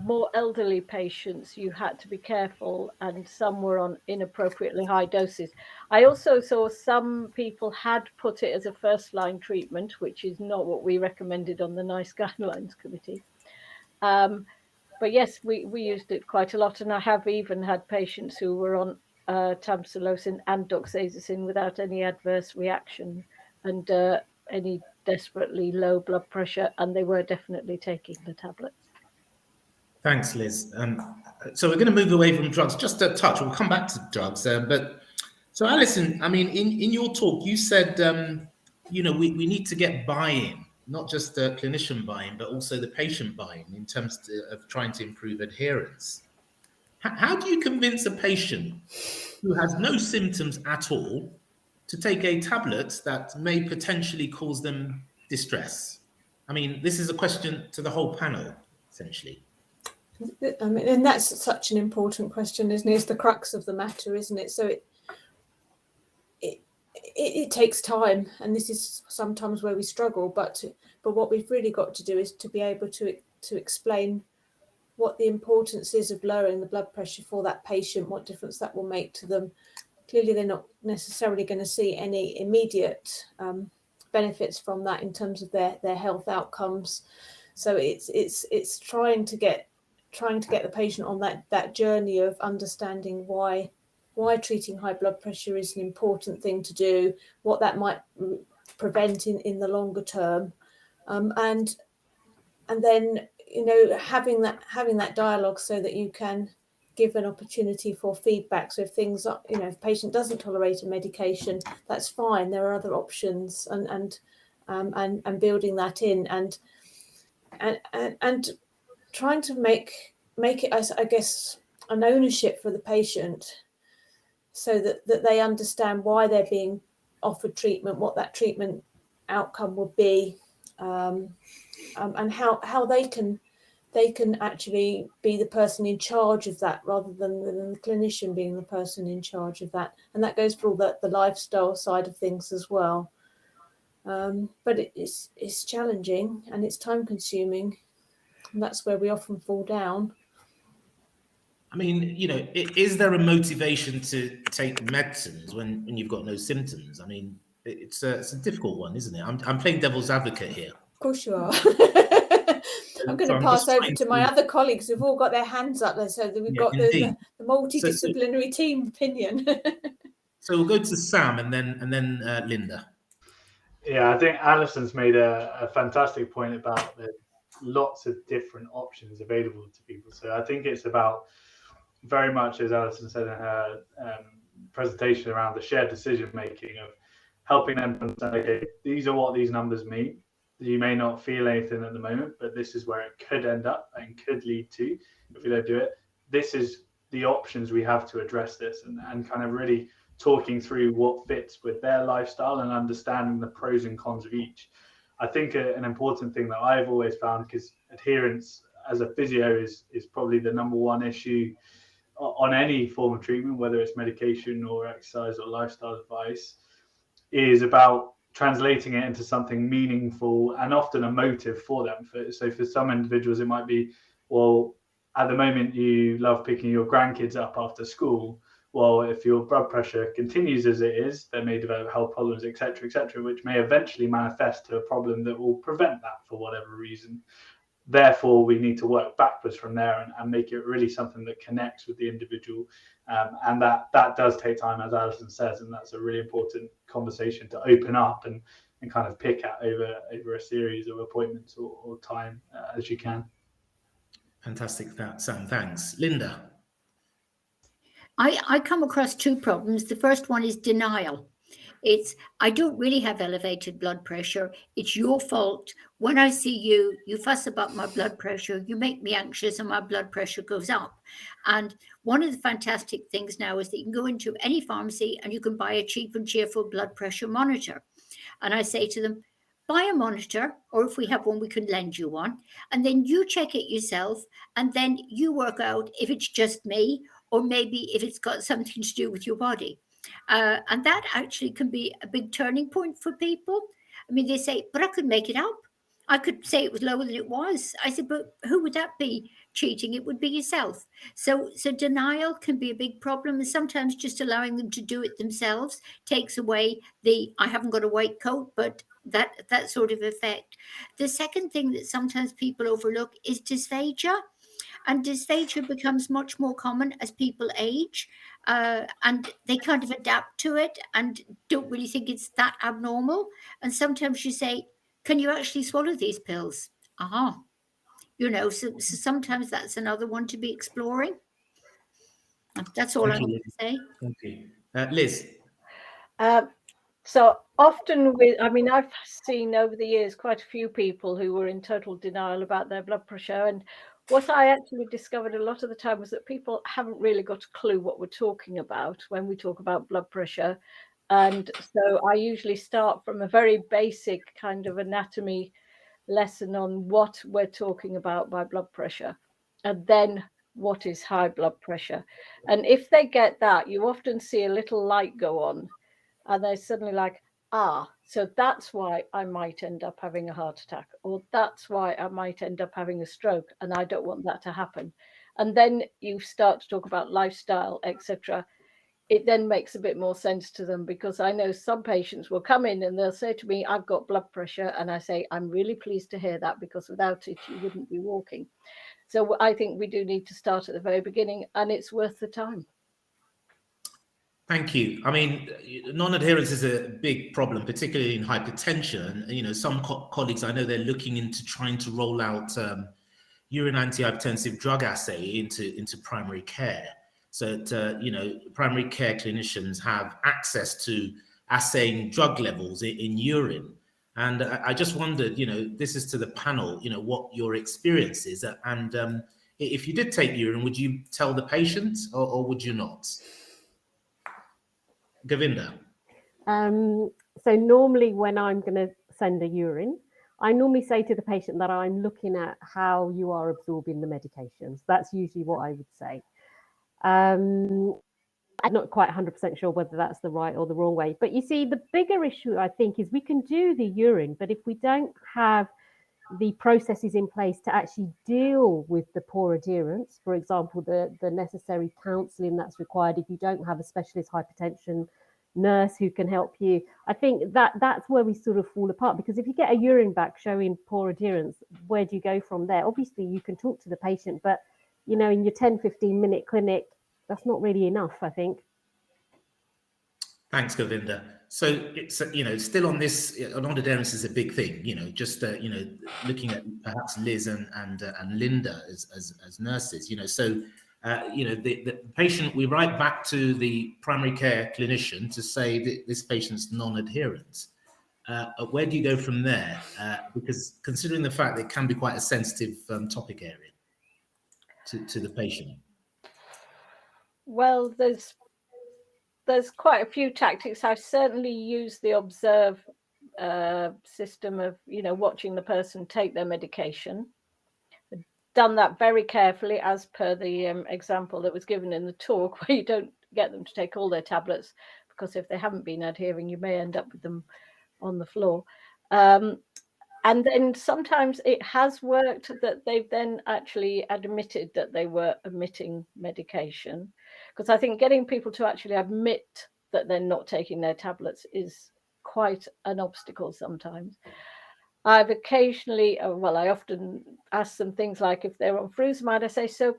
more elderly patients, you had to be careful, and some were on inappropriately high doses. I also saw some people had put it as a first-line treatment, which is not what we recommended on the NICE guidelines committee. But yes, we used it quite a lot, and I have even had patients who were on tamsulosin and doxazosin without any adverse reaction and any desperately low blood pressure, and they were definitely taking the tablets. Thanks, Liz. So we're going to move away from drugs just a touch. We'll come back to drugs. But so Alison, I mean, in your talk, you said, you know, we need to get buy-in, not just the clinician buy-in, but also the patient buy-in in terms of trying to improve adherence. How do you convince a patient who has no symptoms at all to take a tablet that may potentially cause them distress? I mean, this is a question to the whole panel, essentially. I mean, and that's such an important question, isn't it? It's the crux of the matter, isn't it? So it takes time, and this is sometimes where we struggle. But what we've really got to do is to be able to explain what the importance is of lowering the blood pressure for that patient, what difference that will make to them. Clearly, they're not necessarily going to see any immediate benefits from that in terms of their health outcomes. So it's trying to get the patient on that journey of understanding why treating high blood pressure is an important thing to do, what that might prevent in the longer term, and then, you know, having that dialogue so that you can give an opportunity for feedback. So if things are, you know, if a patient doesn't tolerate a medication, that's fine. There are other options, and building that in and trying to make it, I guess, an ownership for the patient, so that they understand why they're being offered treatment, what that treatment outcome will be, and how they can actually be the person in charge of that rather than the clinician being the person in charge of that. And that goes for all the lifestyle side of things as well. But it's challenging and it's time consuming, and that's where we often fall down. I mean, you know, is there a motivation to take medicines when you've got no symptoms? I mean, it's a difficult one, isn't it? I'm playing devil's advocate here. Of course you are. I'm going to pass over to my other colleagues who've all got their hands up there, so that we've got the multidisciplinary team opinion. So we'll go to Sam and then Linda. Yeah, I think Alison's made a fantastic point about the lots of different options available to people. So I think it's about, very much as Alison said in her presentation, around the shared decision making, of helping them understand, okay, these are what these numbers mean. You may not feel anything at the moment, but this is where it could end up and could lead to if we don't do it. This is the options we have to address this, and kind of really talking through what fits with their lifestyle and understanding the pros and cons of each. I think an important thing that I've always found, because adherence as a physio is probably the number one issue on any form of treatment, whether it's medication or exercise or lifestyle advice, is about translating it into something meaningful and often a motive for them. So for some individuals, it might be, well, at the moment you love picking your grandkids up after school. Well, if your blood pressure continues as it is, they may develop health problems, etc., which may eventually manifest to a problem that will prevent that for whatever reason. Therefore, we need to work backwards from there and make it really something that connects with the individual. And that does take time, as Alison says, and that's a really important conversation to open up and kind of pick at over a series of appointments or time as you can. Fantastic, Sam. Thanks. Linda. I come across two problems. The first one is denial. It's, I don't really have elevated blood pressure. It's your fault. When I see you, you fuss about my blood pressure, you make me anxious and my blood pressure goes up. And one of the fantastic things now is that you can go into any pharmacy and you can buy a cheap and cheerful blood pressure monitor. And I say to them, buy a monitor, or if we have one, we can lend you one. And then you check it yourself. And then you work out if it's just me, or maybe if it's got something to do with your body. And that actually can be a big turning point for people. I mean, they say, but I could make it up. I could say it was lower than it was. I said, but who would that be cheating? It would be yourself. So denial can be a big problem. And sometimes just allowing them to do it themselves takes away the, I haven't got a white coat, but that sort of effect. The second thing that sometimes people overlook is dysphagia. And dysphagia becomes much more common as people age, and they kind of adapt to it and don't really think it's that abnormal. And sometimes you say, can you actually swallow these pills? So sometimes that's another one to be exploring. That's all I Thank want you. to say. Thank you. Liz. So often I've seen over the years quite a few people who were in total denial about their blood pressure. And what I actually discovered a lot of the time was that people haven't really got a clue what we're talking about when we talk about blood pressure. And so I usually start from a very basic kind of anatomy lesson on what we're talking about by blood pressure, and then what is high blood pressure. And if they get that, you often see a little light go on. And they're suddenly like, so that's why I might end up having a heart attack, or that's why I might end up having a stroke, and I don't want that to happen. And then you start to talk about lifestyle, etc. It then makes a bit more sense to them, because I know some patients will come in and they'll say to me, I've got blood pressure. And I say, I'm really pleased to hear that, because without it, you wouldn't be walking. So I think we do need to start at the very beginning, and it's worth the time. Thank you. I mean, non-adherence is a big problem, particularly in hypertension. You know, some colleagues, I know they're looking into trying to roll out urine antihypertensive drug assay into primary care, so that primary care clinicians have access to assaying drug levels in urine. And I just wondered, this is to the panel, what your experience is, and if you did take urine, would you tell the patient or would you not? Govinda. So normally when I'm going to send a urine, I normally say to the patient that I'm looking at how you are absorbing the medications. That's usually what I would say. I'm not quite 100% sure whether that's the right or the wrong way. But you see, the bigger issue, I think, is we can do the urine, but if we don't have the processes in place to actually deal with the poor adherence, for example, the necessary counselling that's required if you don't have a specialist hypertension nurse who can help you, I think that's where we sort of fall apart. Because if you get a urine back showing poor adherence, where do you go from there? Obviously, you can talk to the patient, but in your 10-15 minute clinic, that's not really enough, I think. Thanks, Govinda. So it's still on this. Non-adherence is a big thing. Just looking at perhaps Liz and Linda as nurses. So the patient, we write back to the primary care clinician to say that this patient's non-adherent. Where do you go from there? Because considering the fact that it can be quite a sensitive topic area to the patient. Well, there's quite a few tactics. I've certainly used the observe system of, watching the person take their medication. I've done that very carefully as per the example that was given in the talk, where you don't get them to take all their tablets, because if they haven't been adhering, you may end up with them on the floor. And then sometimes it has worked that they've then actually admitted that they were omitting medication. Because I think getting people to actually admit that they're not taking their tablets is quite an obstacle sometimes. I've occasionally, I often ask them things like, if they're on frusemide, I say, so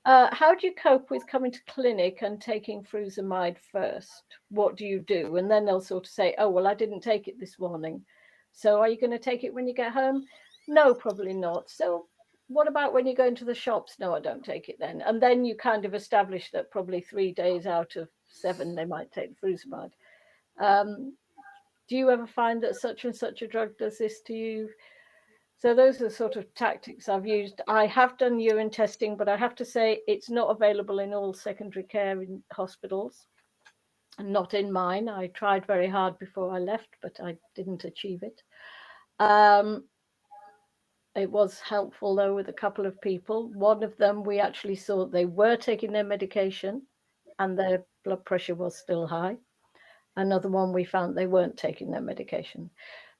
how do you cope with coming to clinic and taking frusemide first? What do you do? And then they'll sort of say, oh, well, I didn't take it this morning. So are you going to take it when you get home? No, probably not. So what about when you go into the shops? No, I don't take it then. And then you kind of establish that probably 3 days out of 7 they might take the furosemide. Do you ever find that such and such a drug does this to you? So those are the sort of tactics I've used. I have done urine testing, but I have to say it's not available in all secondary care in hospitals, and not in mine. I tried very hard before I left, but I didn't achieve it. It was helpful, though, with a couple of people. One of them, we actually saw they were taking their medication and their blood pressure was still high. Another one, we found they weren't taking their medication.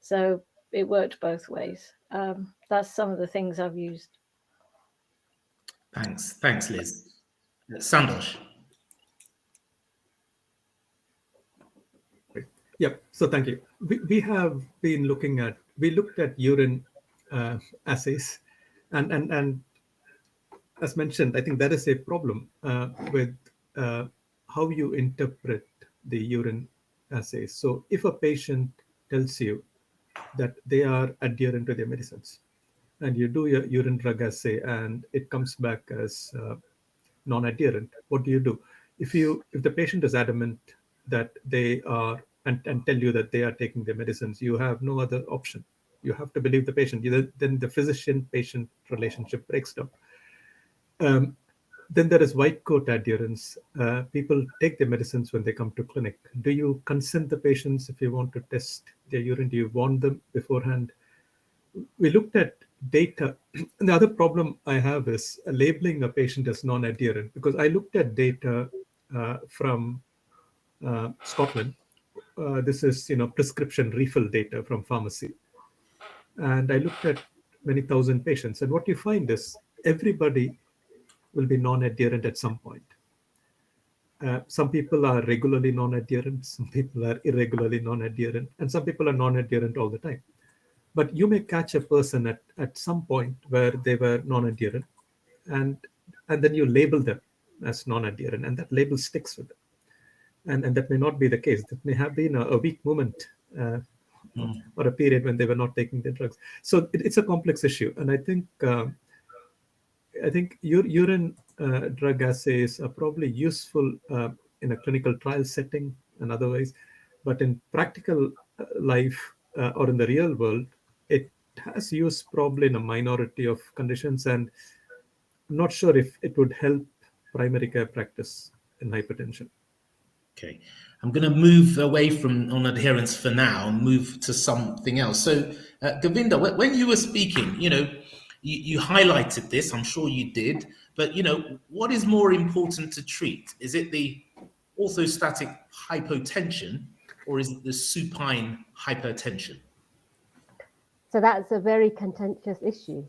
So it worked both ways. That's some of the things I've used. Thanks, Liz. Sandosh. Yep. So thank you. We have been we looked at urine assays, and as mentioned, I think that is a problem with how you interpret the urine assays. So if a patient tells you that they are adherent to their medicines, and you do your urine drug assay and it comes back as non-adherent, what do? If the patient is adamant that they are and tell you that they are taking their medicines, you have no other option. You have to believe the patient. Then the physician-patient relationship breaks down. Then there is white coat adherence. People take their medicines when they come to clinic. Do you consent the patients if you want to test their urine? Do you warn them beforehand? We looked at data. And the other problem I have is labeling a patient as non-adherent, because I looked at data from Scotland. This is prescription refill data from pharmacy. And I looked at many thousand patients. And what you find is everybody will be non-adherent at some point. Some people are regularly non-adherent, some people are irregularly non-adherent, and some people are non-adherent all the time. But you may catch a person at some point where they were non-adherent, and then you label them as non-adherent, and that label sticks with them. And that may not be the case. That may have been a weak moment or a period when they were not taking their drugs. So it's a complex issue, and I think urine drug assays are probably useful in a clinical trial setting and otherwise, but in practical life or in the real world, it has use probably in a minority of conditions, and I'm not sure if it would help primary care practice in hypertension. Okay, I'm going to move away from non-adherence for now and move to something else. So, Govinda, when you were speaking, you highlighted this, I'm sure you did, but what is more important to treat? Is it the orthostatic hypotension or is it the supine hypertension? So that's a very contentious issue.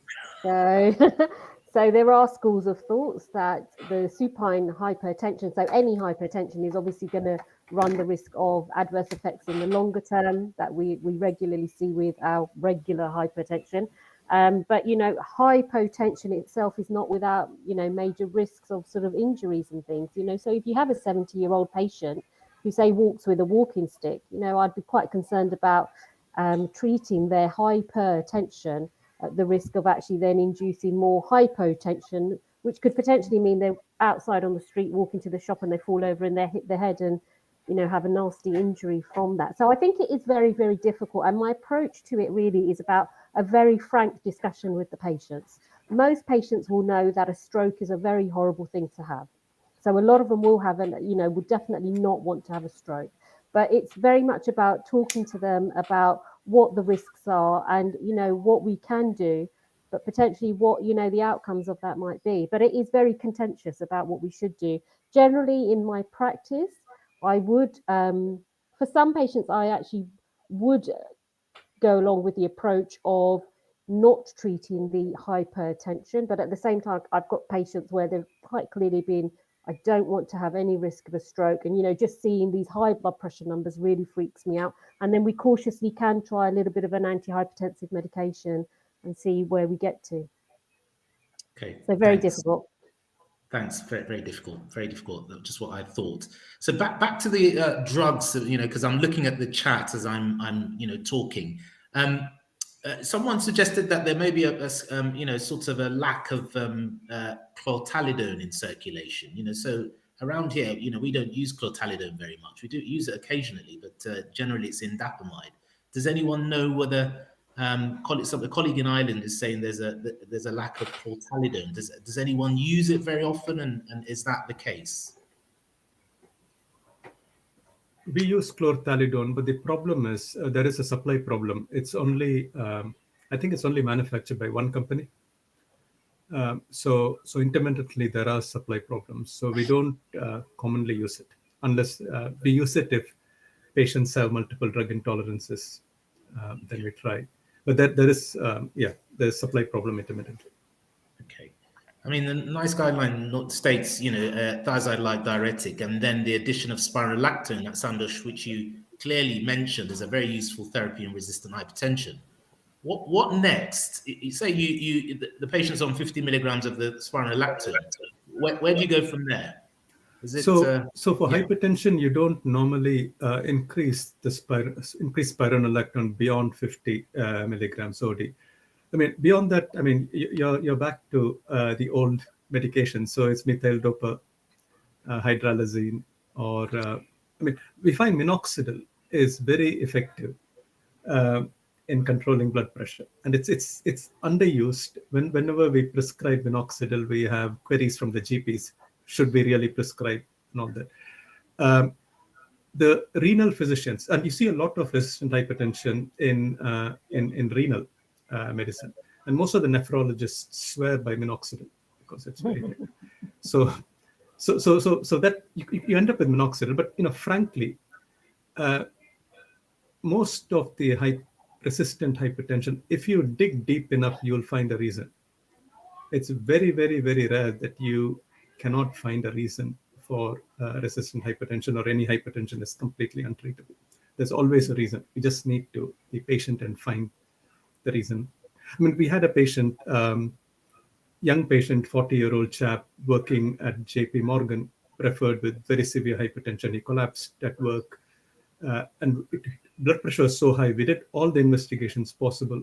So there are schools of thoughts that the supine hypertension, so any hypertension, is obviously going to run the risk of adverse effects in the longer term that we regularly see with our regular hypertension. But hypotension itself is not without major risks of sort of injuries and things. So if you have a 70-year-old patient who say walks with a walking stick, I'd be quite concerned about treating their hypertension at the risk of actually then inducing more hypotension, which could potentially mean they're outside on the street walking to the shop and they fall over and they hit their head and have a nasty injury from that. So I think it is very, very difficult. And my approach to it really is about a very frank discussion with the patients. Most patients will know that a stroke is a very horrible thing to have. So a lot of them will have, would definitely not want to have a stroke. But it's very much about talking to them about what the risks are and, what we can do, but potentially what, the outcomes of that might be. But it is very contentious about what we should do. Generally, in my practice, I would, for some patients, I actually would go along with the approach of not treating the hypertension. But at the same time, I've got patients where they've quite clearly been, I don't want to have any risk of a stroke. And, just seeing these high blood pressure numbers really freaks me out. And then we cautiously can try a little bit of an antihypertensive medication and see where we get to. Okay. So very difficult. Thanks. Very, very difficult. Very difficult. Just what I thought. So back to the drugs, because I'm looking at the chat as I'm talking. Someone suggested that there may be sort of a lack of clortalidone in circulation. So around here, we don't use clortalidone very much. We do use it occasionally, but generally it's indapamide. Does anyone know whether a colleague in Ireland is saying there's a lack of clortalidone? Does anyone use it very often, and is that the case? We use chlorthalidone, but the problem is there is a supply problem. It's only, I think it's only manufactured by one company. So intermittently there are supply problems. So we don't commonly use it unless we use it if patients have multiple drug intolerances. Then we try. But there is, there's supply problem intermittently. Okay. I mean, the NICE guideline states, thiazide-like diuretic, and then the addition of spironolactone, that Sandosh, which you clearly mentioned as a very useful therapy in resistant hypertension. What next? You say the patient's on 50 milligrams of the spironolactone. Where do you go from there? Is it, so for hypertension, you don't normally increase spironolactone beyond 50 milligrams OD. I mean, beyond that, I mean, you're back to the old medication. So it's methyl dopa, hydralazine, or we find minoxidil is very effective in controlling blood pressure, and it's underused. Whenever we prescribe minoxidil, we have queries from the GPs: should we really prescribe and all that? The renal physicians, and you see a lot of resistant hypertension in renal medicine, and most of the nephrologists swear by minoxidil because it's very effective. So that you end up with minoxidil, but frankly, most of the resistant hypertension, if you dig deep enough, you'll find a reason. It's very, very, very rare that you cannot find a reason for resistant hypertension, or any hypertension is completely untreatable. There's always a reason. You just need to be patient and find the reason. I mean, we had a patient, young patient, 40-year-old chap working at JP Morgan, referred with very severe hypertension. He collapsed at work, and blood pressure was so high. We did all the investigations possible,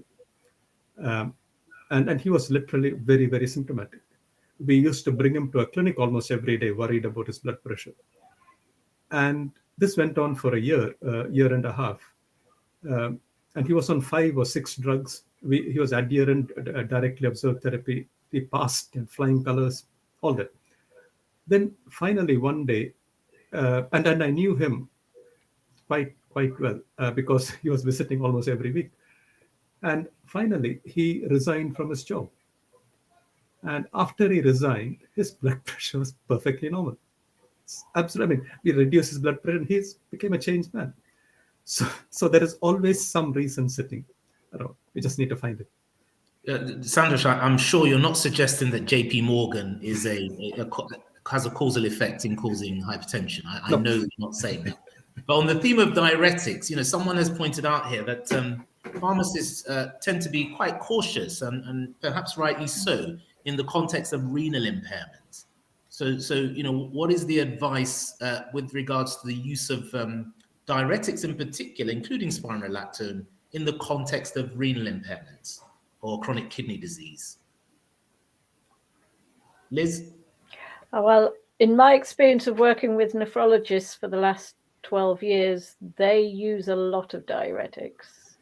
and he was literally very, very symptomatic. We used to bring him to a clinic almost every day, worried about his blood pressure. And this went on for a year and a half. And he was on 5 or 6 drugs. He was adherent, directly observed therapy. He passed in flying colors, all that. Then finally one day, and I knew him quite well because he was visiting almost every week. And finally, he resigned from his job. And after he resigned, his blood pressure was perfectly normal. It's absolutely, I mean, we reduced his blood pressure and he became a changed man. So there is always some reason sitting around. We just need to find it. Sandosh, I'm sure you're not suggesting that JP Morgan is has a causal effect in causing hypertension. I know you're not saying that. But on the theme of diuretics, someone has pointed out here that pharmacists tend to be quite cautious, and perhaps rightly so, in the context of renal impairment. So what is the advice with regards to the use of diuretics in particular, including spironolactone, in the context of renal impairment or chronic kidney disease? Liz? Well, in my experience of working with nephrologists for the last 12 years, they use a lot of diuretics.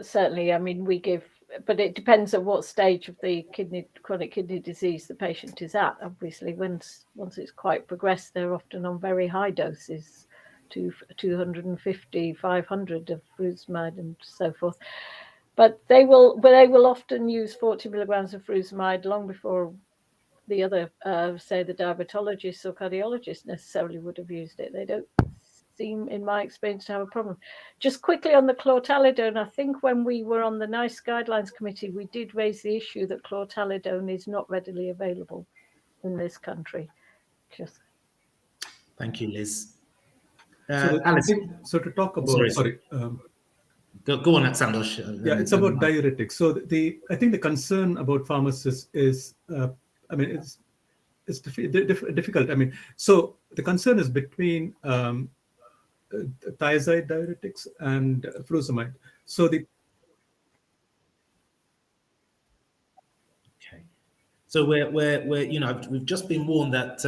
Certainly, I mean, we give, but it depends on what stage of the chronic kidney disease the patient is at. Obviously, once it's quite progressed, they're often on very high doses, 250, 500 of furosemide and so forth. But they will often use 40 milligrams of furosemide long before the other, say, the diabetologists or cardiologists necessarily would have used it. They don't seem, in my experience, to have a problem. Just quickly on the clortalidone, I think when we were on the NICE guidelines committee, we did raise the issue that clortalidone is not readily available in this country. Thank you, Liz. So to talk about, Go on, Sandosh. Yeah, it's about diuretics. So I think the concern about pharmacists is, it's difficult. I mean, so the concern is between thiazide diuretics and furosemide. So the Okay. So we're you know, we've just been warned that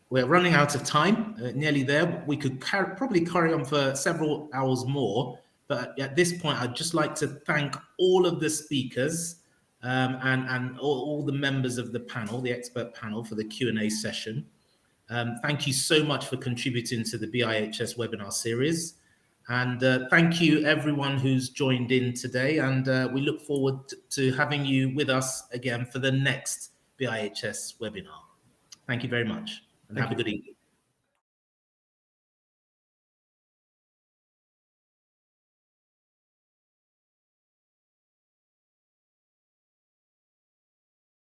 we're running out of time, nearly there. We could probably carry on for several hours more, but at this point, I'd just like to thank all of the speakers and all the members of the panel, the expert panel, for the Q&A session. Thank you so much for contributing to the BIHS webinar series. And thank you everyone who's joined in today. And we look forward to having you with us again for the next BIHS webinar. Thank you very much and have a good evening.